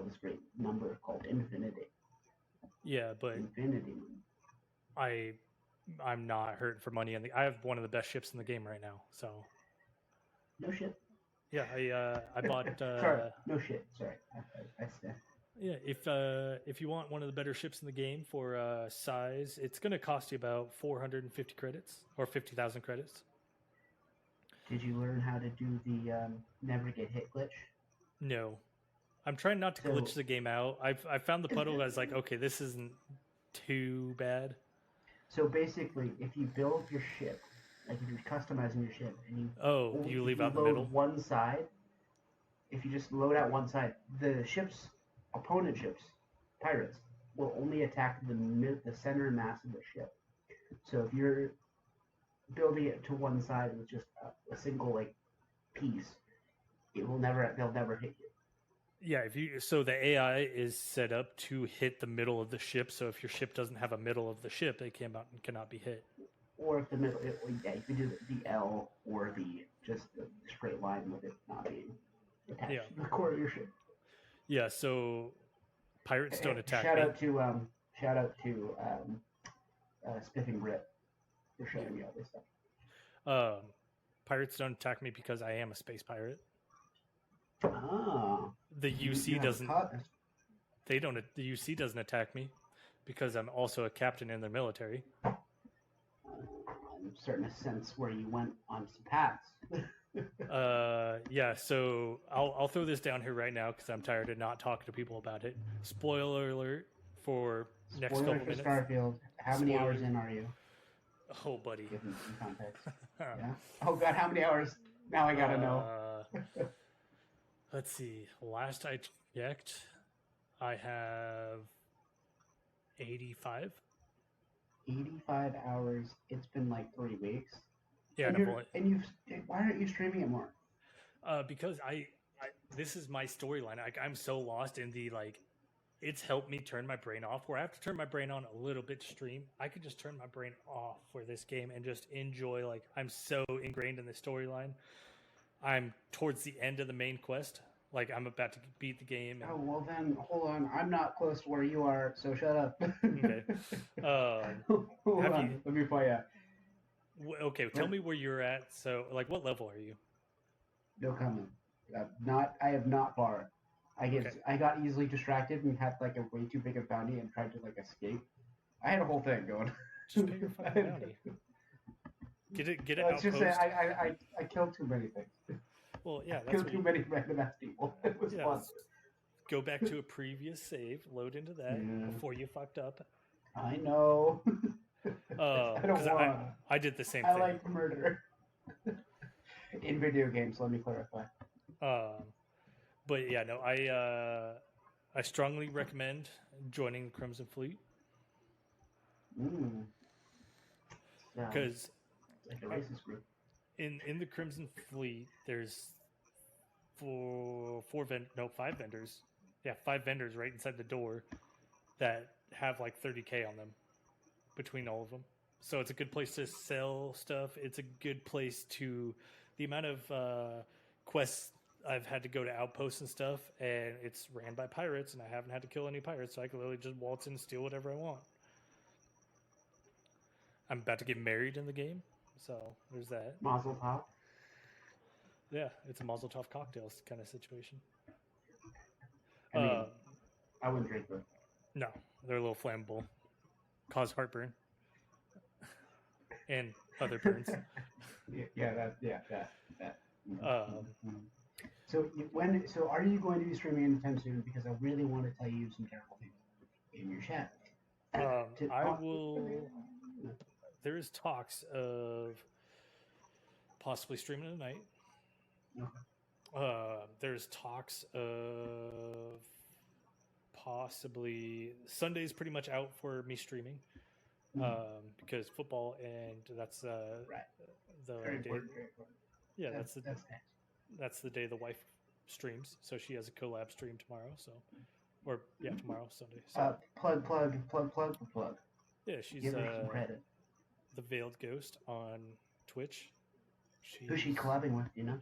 this great number called infinity. Yeah, but infinity. I'm not hurting for money, and I have one of the best ships in the game right now. So no shit. Yeah, I bought. Sorry, no shit. Sorry, I stand. Yeah, if you want one of the better ships in the game for size, it's going to cost you about 450 credits or 50,000 credits. Did you learn how to do the never get hit glitch? No, I'm trying not to glitch the game out. I found the puddle. I was like, okay, this isn't too bad. So basically, if you build your ship, like if you're customizing your ship, and you leave out the middle. One side. If you just load out one side, the opponent ships, pirates, will only attack the center mass of the ship. So if you're building it to one side with just a single piece, they'll never hit you. Yeah, so the AI is set up to hit the middle of the ship. So if your ship doesn't have a middle of the ship, it cannot be hit. Or if the middle, you can do the L or just the straight line with it not being attached to the core of your ship. Yeah, so pirates don't attack shout out to Spiffing Brit for showing me all this stuff. Pirates don't attack me because I am a space pirate. Ah. The UC doesn't. The UC doesn't attack me because I'm also a captain in their military. I'm starting to sense where you went on some paths. Yeah, so I'll throw this down here right now because I'm tired of not talking to people about it. Spoiler alert for next couple minutes. Starfield. How many hours in are you? Oh, buddy. Give me some context. Yeah. Oh God, how many hours? Now I gotta know. Let's see. Last I checked, I have 85. 85 hours. It's been like 3 weeks. Yeah, And and I've only why aren't you streaming it more? because I this is my storyline. I'm so lost in the like. It's helped me turn my brain off. Where I have to turn my brain on a little bit to stream, I could just turn my brain off for this game and just enjoy. Like I'm so ingrained in the storyline. I'm towards the end of the main quest. Like I'm about to beat the game. And Oh, well then, hold on. I'm not close to where you are, so shut up. okay, Hold have you? on. Let me find out. Okay, tell me where you're at. So, like, what level are you? No comment. I have not far. Okay, I got easily distracted and had like a way too big of bounty and tried to like escape. I had a whole thing going. just pay your fucking bounty. Get it It's just outpost. that I killed too many things. Well, yeah, that's Killed what too many random ass people. It was fun. go back to a previous save, load into that before you fucked up. I know. I don't Because want. I did the same I thing. like murder. In video games, let me clarify. But yeah, no, I strongly recommend joining the Crimson Fleet because Like a racist group. in the Crimson Fleet there's five vendors. Yeah, five vendors right inside the door that have like 30K on them between all of them. So it's a good place to sell stuff. It's a good place to the amount of quests I've had to go to outposts and stuff, and it's ran by pirates, and I haven't had to kill any pirates, so I can literally just waltz in and steal whatever I want. I'm about to get married in the game, so there's that. Mazel tov. Yeah, it's a Mazel Tov cocktails kind of situation. I mean, I wouldn't drink them. No, they're a little flammable, cause heartburn, and other burns. That. Um, So are you going to be streaming anytime soon? Because I really want to tell you some terrible things in your chat. I will. There is talks of possibly streaming tonight. There's talks of possibly Sunday's pretty much out for me streaming because football and that's the very day. important. Yeah, that's the day the wife streams. So she has a collab stream tomorrow. So, tomorrow Sunday. So. Plug. Yeah, she's Give her some credit. The Veiled Ghost on Twitch. Who's she collabing with? You know?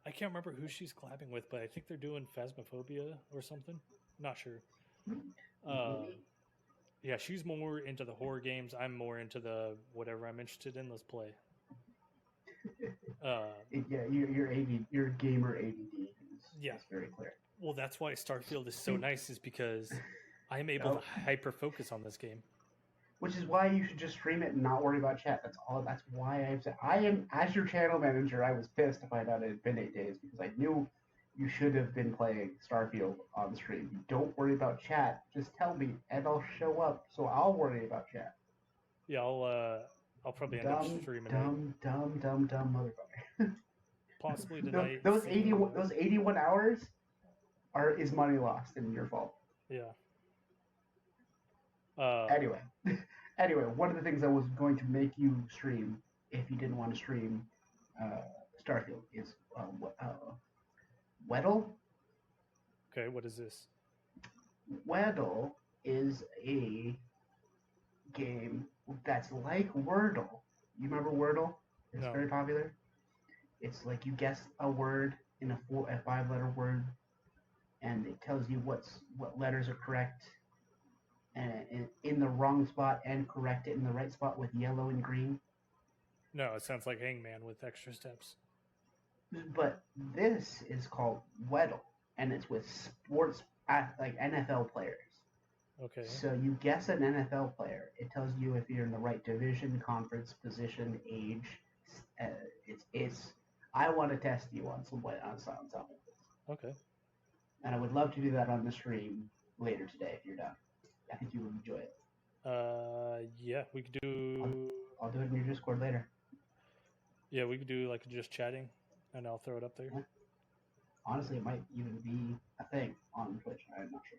I can't remember who she's collabing with, but I think they're doing Phasmophobia or something. Not sure. Yeah, she's more into the horror games. I'm more into the whatever I'm interested in. Let's play. Your gamer ADD. It's very clear. Well, that's why Starfield is so nice, is because I'm able to hyper focus on this game. Which is why you should just stream it and not worry about chat. That's why I've said I am, as your channel manager, I was pissed to find out it had been 8 days because I knew you should have been playing Starfield on stream. You don't worry about chat. Just tell me and I'll show up. So I'll worry about chat. Yeah, I'll probably end up streaming dumb motherfucker. Possibly tonight. Those 81 hours is money lost and your fault. Yeah. Anyway, one of the things I was going to make you stream if you didn't want to stream Starfield is Weddle. Okay, what is this? Weddle is a game that's like Wordle. You remember Wordle? It's very popular. It's like you guess a word in a 5-letter word, and it tells you what letters are correct and in the wrong spot and correct it in the right spot with yellow and green. No, it sounds like Hangman with extra steps. But this is called Weddle, and it's with sports, like NFL players. Okay. So you guess an NFL player. It tells you if you're in the right division, conference, position, age. I want to test you on something like this. Okay. And I would love to do that on the stream later today if you're done. I think you would enjoy it. Yeah, we could do. I'll do it in your Discord later. Yeah, we could do like just chatting, and I'll throw it up there. Yeah. Honestly, it might even be a thing on Twitch. I'm not sure.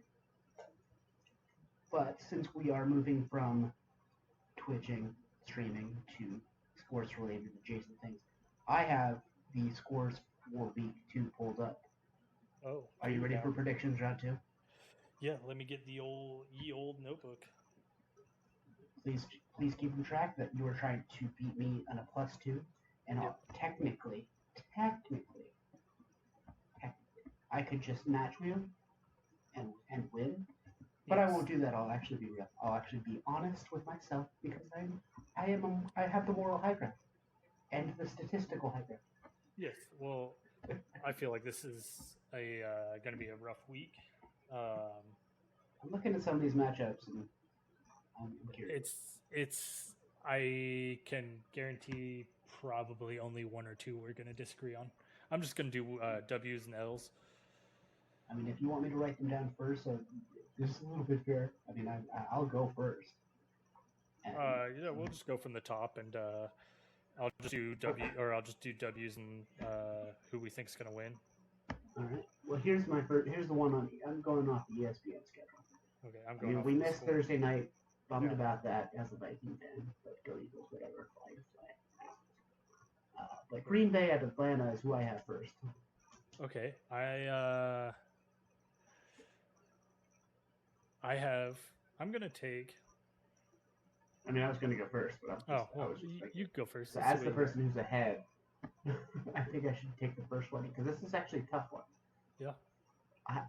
But since we are moving from twitching, streaming to sports related adjacent things. I have the scores for week 2 pulled up. Oh, Are you ready for predictions round 2? Yeah, let me get the old notebook. Please keep in track that you are trying to beat me on a +2, and Yep. technically, I could just match you and win. But Yes. I won't do that. I'll actually be real. I'll actually be honest with myself because I have the moral high ground and the statistical high ground. Yes. Well, I feel like this is going to be a rough week. I'm looking at some of these matchups and I'm curious. It's I can guarantee probably only one or two we're going to disagree on. I'm just going to do W's and L's. I mean, if you want me to write them down first, this is a little bit fair. I mean, I'll go first. And, yeah, we'll just go from the top, and I'll just do W's and who we think is going to win. All right. Well, here's the one I'm going off the ESPN schedule. Okay, I'm going. We missed Thursday night. Bummed about that as a Viking fan, but go Eagles, whatever. Fly. But Green Bay at Atlanta is who I have first. Okay, I'm gonna take. I mean, I was gonna go first, but you go first. So as the person who's ahead, I think I should take the first one because this is actually a tough one. Yeah.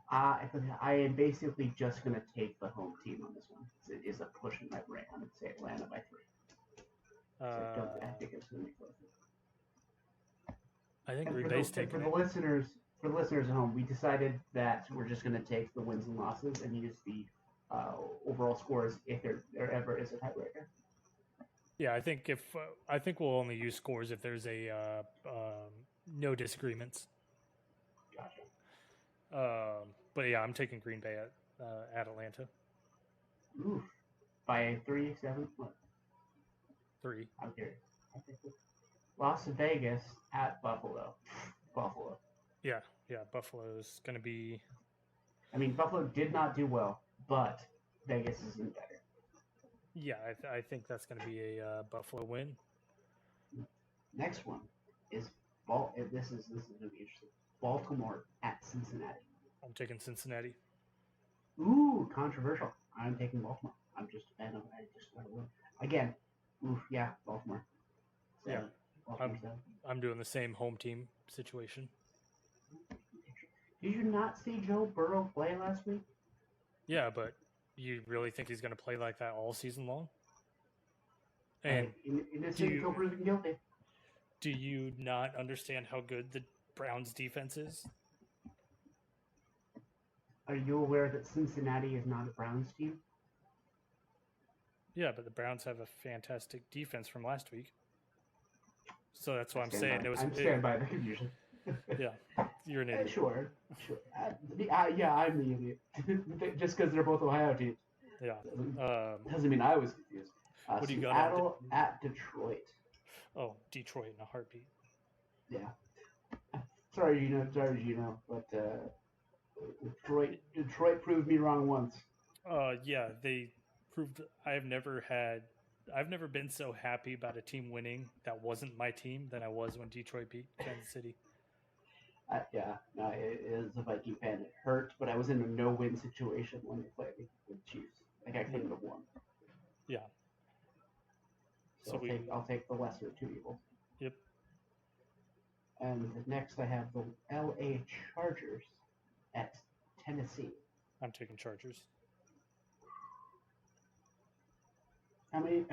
I am basically just gonna take the home team on this one. It is a push in my brain. I'm gonna say Atlanta by 3. I think it's gonna be close. I think Green Bay's taking it. For the listeners at home, we decided that we're just going to take the wins and losses and use the overall scores if there ever is a tiebreaker. Yeah, I think we'll only use scores if there's a no disagreements. Gotcha. But yeah, I'm taking Green Bay at Atlanta. Ooh, by 3, 7, what? 3. I'm curious. Las Vegas at Buffalo. Buffalo. Yeah, Buffalo's going to be... I mean, Buffalo did not do well, but Vegas isn't better. Yeah, I think that's going to be a Buffalo win. Next one is this is going to be interesting. Baltimore at Cincinnati. I'm taking Cincinnati. Ooh, controversial. I'm taking Baltimore. I'm just a fan of again. Oof, yeah, Baltimore. Yeah. I'm doing the same home team situation. Did you not see Joe Burrow play last week? Yeah, but you really think he's going to play like that all season long? And until proven guilty. Do you not understand how good the Browns defense is? Are you aware that Cincinnati is not a Browns team? Yeah, but the Browns have a fantastic defense from last week. So that's why I'm saying it was. I'm stand by the confusion. Yeah, you're an idiot. Sure. Yeah, I'm the idiot. Just because they're both Ohio teams. Yeah. Doesn't mean I was confused. What do you got? Seattle at Detroit. Oh, Detroit in a heartbeat. Yeah. Sorry, Gino, but Detroit proved me wrong once. Yeah, they proved. I've never been so happy about a team winning that wasn't my team than I was when Detroit beat Kansas City. As a Viking fan, it hurt, but I was in a no-win situation when they played the Chiefs. Like, I couldn't have won. Yeah. So I'll take the lesser of two evils. Yep. And next I have the LA Chargers at Tennessee. I'm taking Chargers. How many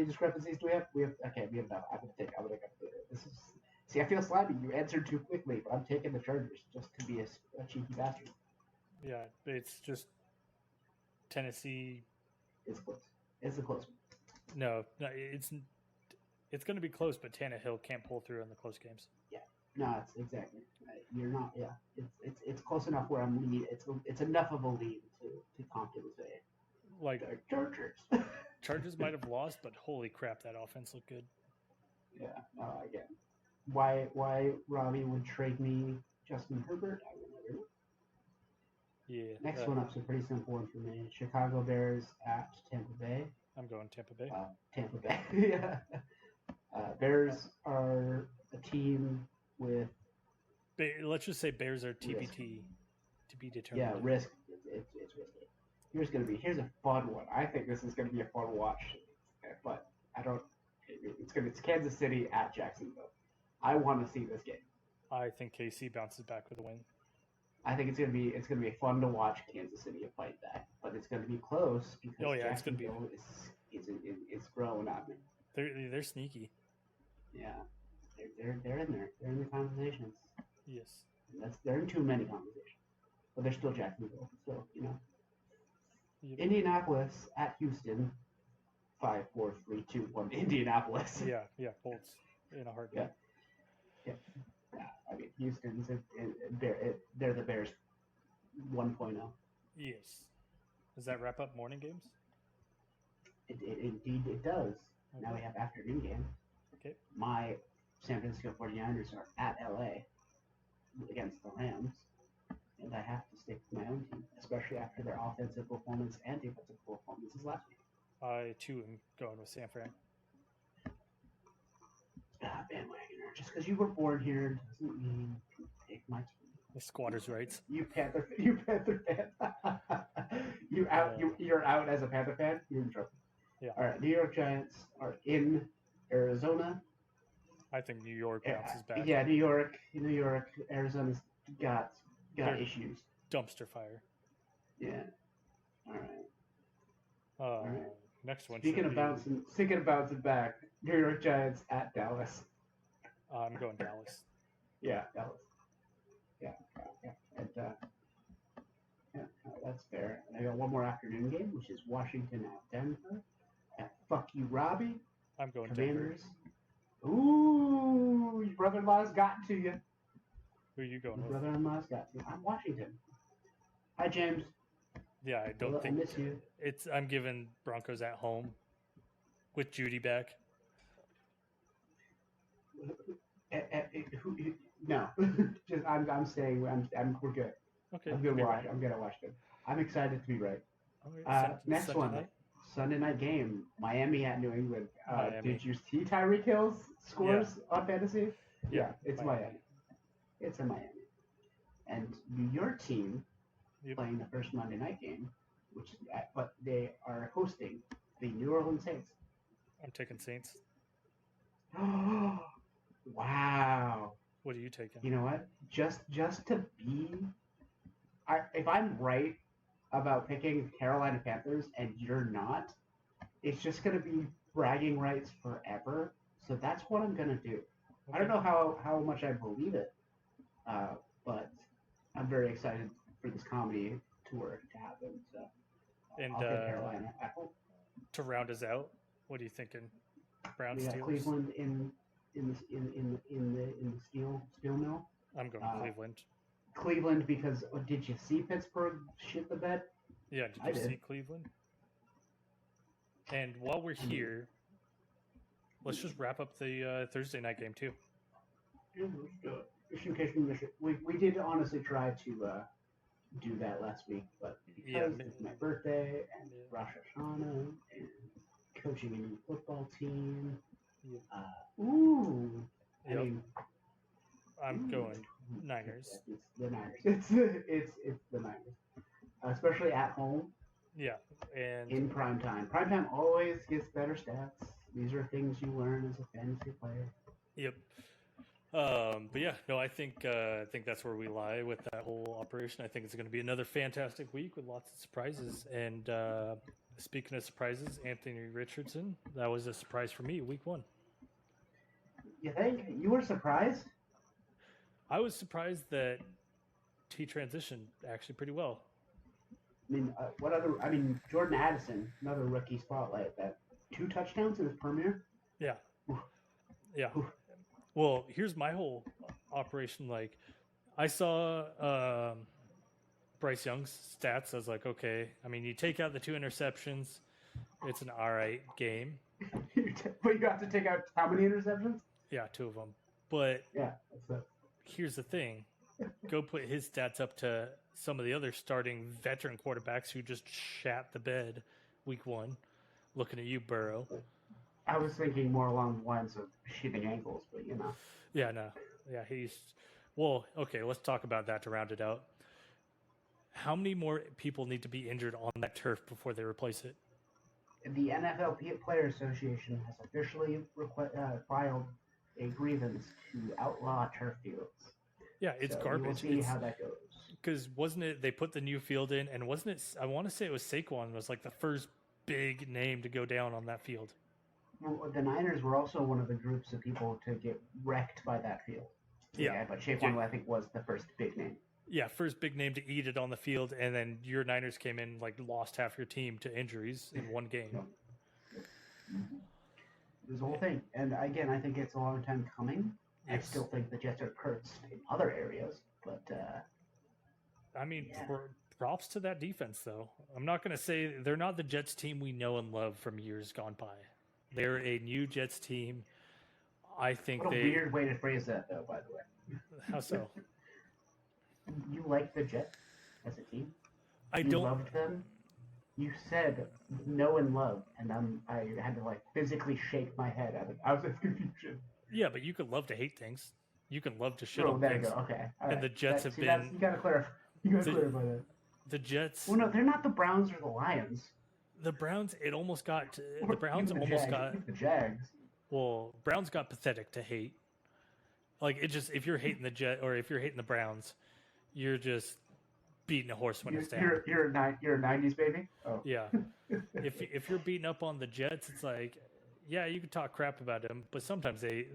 discrepancies do we have? We have enough. I'm gonna take this is. See, I feel slimy. You answered too quickly, but I'm taking the Chargers just to be a cheeky bastard. Yeah, it's just Tennessee. It's close. It's a close one. No, it's going to be close, but Tannehill can't pull through in the close games. Yeah, no, it's exactly. You're not. Yeah, it's close enough where I'm lead. It's enough of a lead to confidently say. Like the Chargers. Chargers might have lost, but holy crap, that offense looked good. Yeah, again. Why Robbie would trade me Justin Herbert, I will never know. Yeah. Next one up's a pretty simple one for me. Chicago Bears at Tampa Bay. I'm going Tampa Bay. Tampa Bay. Yeah. Bears are a team with Let's just say Bears are risk. TBT, to be determined. Yeah, risk. It's risky. Here's a fun one. I think this is gonna be a fun watch, but I don't. It's Kansas City at Jacksonville. I want to see this game. I think KC bounces back with a win. I think it's gonna be fun to watch Kansas City fight that, but it's gonna be close because Jacksonville is growing on me. They're sneaky. Yeah, they're in there. They're in the conversations. Yes. They're in too many conversations, but they're still Jacksonville. So Yep. Indianapolis at Houston. 5, 4, 3, 2, 1. Indianapolis. Yeah, Bolts in a heartbeat. Yeah. I mean, Houston's they're the Bears 1.0. Yes. Does that wrap up morning games? Indeed, it does. Okay. Now we have afternoon games. Okay. My San Francisco 49ers are at LA against the Rams, and I have to stick with my own team, especially after their offensive performance and defensive performances last week. I, too, am going with San Fran. Bandwagoner. Just because you were born here doesn't mean you take my team. The squatters' rights. You Panther fan. You're out as a Panther fan. You're in trouble. Yeah. All right. New York Giants are in Arizona. I think New York bounces back. Yeah, New York. Arizona's got issues. Dumpster fire. Yeah. All right. Next one. Speaking of bouncing back, New York Giants at Dallas. I'm going Dallas. Yeah, Dallas. Yeah. And, that's fair. And I got one more afternoon game, which is Washington at Denver. At Fuck You, Robbie. I'm going Commanders. Denver. Ooh, your brother-in-law's gotten to you. Who are you going with? Brother-in-law's got to you. I'm Washington. Hi, James. Yeah, I don't think I miss you. I'm giving Broncos at home with Judy back. No, just I'm saying we're good. Okay, I'm gonna watch. I'm gonna watch them. I'm excited to be right. Next Sunday one, night? Sunday night game. Miami at New England. Miami. Did you see Tyreek Hill's scores on fantasy? Yeah, it's Miami. It's in Miami, and your team playing the first Monday night game, but they are hosting the New Orleans Saints. I'm taking Saints. Wow. What are you taking? You know what? Just to be, if I'm right about picking Carolina Panthers and you're not, it's just gonna be bragging rights forever. So that's what I'm gonna do. Okay. I don't know how much I believe it, but I'm very excited for this comedy tour to happen. So and I'll pick Carolina. To round us out, what are you thinking? Browns, Steelers. Cleveland in the steel mill. I'm going Cleveland. Cleveland because did you see Pittsburgh shit the bed? Yeah, did you see Cleveland? And while we're here, let's just wrap up the Thursday night game too. Just in case we miss it, we did honestly try to do that last week, but because it's my birthday and Rosh Hashanah and coaching a new football team. I mean, I'm going Niners. It's the Niners. It's the Niners, especially at home. Yeah, and in prime time. Prime time always gets better stats. These are things you learn as a fantasy player. Yep. But yeah, no, I think that's where we lie with that whole operation. I think it's going to be another fantastic week with lots of surprises. And speaking of surprises, Anthony Richardson, that was a surprise for me, week 1. You think? You were surprised? I was surprised that he transitioned actually pretty well. I mean, Jordan Addison, another rookie spotlight. That 2 touchdowns in his premiere. Yeah. Oof. Yeah. Oof. Well, here's my whole operation. Like, I saw Bryce Young's stats. I was like, okay. I mean, you take out the 2 interceptions, it's an all right game. But you have to take out how many interceptions? Yeah, 2 of them. But yeah, here's the thing. Go put his stats up to some of the other starting veteran quarterbacks who just shat the bed week 1. Looking at you, Burrow. I was thinking more along the lines of shooting ankles, but you know. Yeah, no. Yeah, he's. Well, okay, let's talk about that to round it out. How many more people need to be injured on that turf before they replace it? The NFL Player Association has officially filed a grievance to outlaw turf fields. Yeah, it's So we will garbage. see how that goes. Because wasn't it, they put the new field in, and wasn't it, I want to say it was Saquon was like the first big name to go down on that field. Well, the Niners were also one of the groups of people to get wrecked by that field. Yeah. But Saquon, I think, was the first big name. Yeah, first big name to eat it on the field, and then your Niners came in, like, lost half your team to injuries in one game. It was the whole thing. And again, I think it's a long time coming. Yes. I still think the Jets are cursed in other areas, but I mean, props to that defense, though. I'm not going to say they're not the Jets team we know and love from years gone by. They're a new Jets team. I think what a weird way to phrase that, though, by the way. How so? You like the Jets as a team? You loved them? You said know and love, and I had to like physically shake my head out of confusion. Yeah, but you could love to hate things. You can love to shit on there things. You go. Okay. All and right. The Jets have been. You gotta clarify. Clarify that. The Jets. Well, no, they're not the Browns or the Lions. The Browns. It almost got. The Browns almost got. The Jags. Well, Browns got pathetic to hate. Like it just, if you're hating the Jet or if you're hating the Browns, you're just beating a horse when it's down. You're a 90s baby. Oh. Yeah. if you're beating up on the Jets, it's like, yeah, you can talk crap about them, but sometimes they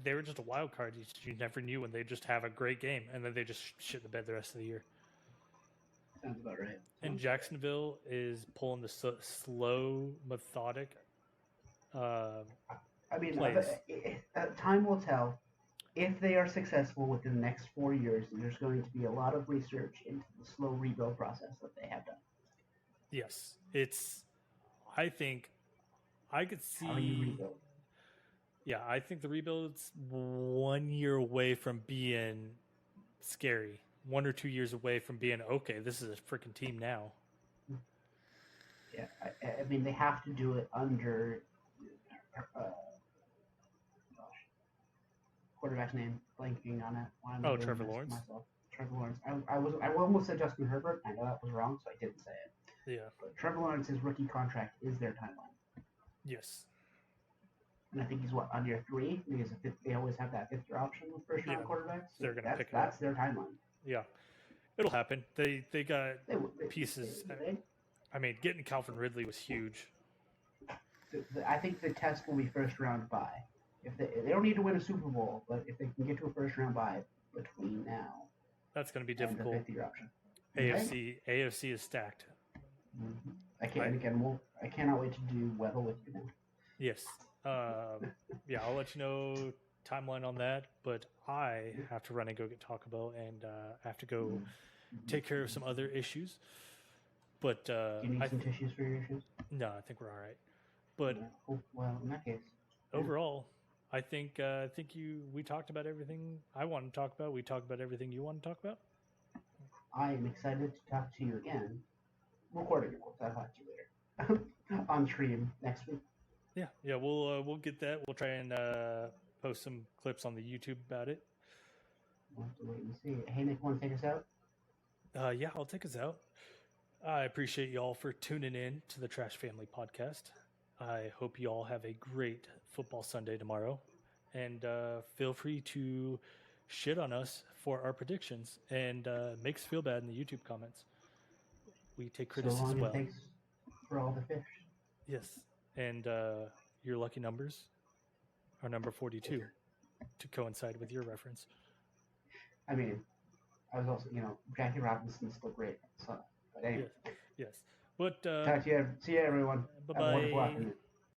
were just a wild card. You never knew when they just have a great game and then they just shit the bed the rest of the year. Sounds about right. And Jacksonville is pulling the slow, methodic. Time will tell. If they are successful within the next 4 years, there's going to be a lot of research into the slow rebuild process that they have done. Yes, I think I could see. How do you rebuild? Yeah, I think the rebuild's 1 year away from being scary. 1 or 2 years away from being okay. This is a freaking team now. Yeah, I mean they have to do it under. Quarterback's name, blanking on it. Trevor Lawrence. Trevor Lawrence. I almost said Justin Herbert. I know that was wrong, so I didn't say it. Yeah. But Trevor Lawrence's rookie contract is their timeline. Yes. And I think he's on year 3 because they always have that 5th year option with first round quarterbacks. So they're gonna pick it that's their timeline. Yeah, it'll happen. They got pieces. I mean, getting Calvin Ridley was huge. I think the test will be first round bye. If they don't need to win a Super Bowl, but if they can get to a first round bye between now, that's going to be difficult. And the 5th year option. AFC is stacked. Mm-hmm. I cannot wait to do well with you now. Yes. Yeah, I'll let you know timeline on that, but I have to run and go get Taco Bell, and I have to go take care of some other issues. But do you need some tissues for your issues? No, I think we're all right. But well, in that case, overall, I think we talked about everything I want to talk about. We talked about everything you want to talk about. I am excited to talk to you again. Recording, of course. I'll talk to you later on stream next week. Yeah, we'll get that. We'll try and post some clips on the YouTube about it. We'll have to wait and see. Hey, Nick, want to take us out? Yeah, I'll take us out. I appreciate you all for tuning in to the Trash Family Podcast. I hope you all have a great football Sunday tomorrow, and feel free to shit on us for our predictions and make us feel bad in the YouTube comments. We take criticism so long well. Thanks for all the fish. Yes, and your lucky numbers are number 42 to coincide with your reference. I mean, I was also, Jackie Robinson's still great. So, but anyway. Yes. But talk to you. See you, everyone. Bye-bye. Have a wonderful afternoon.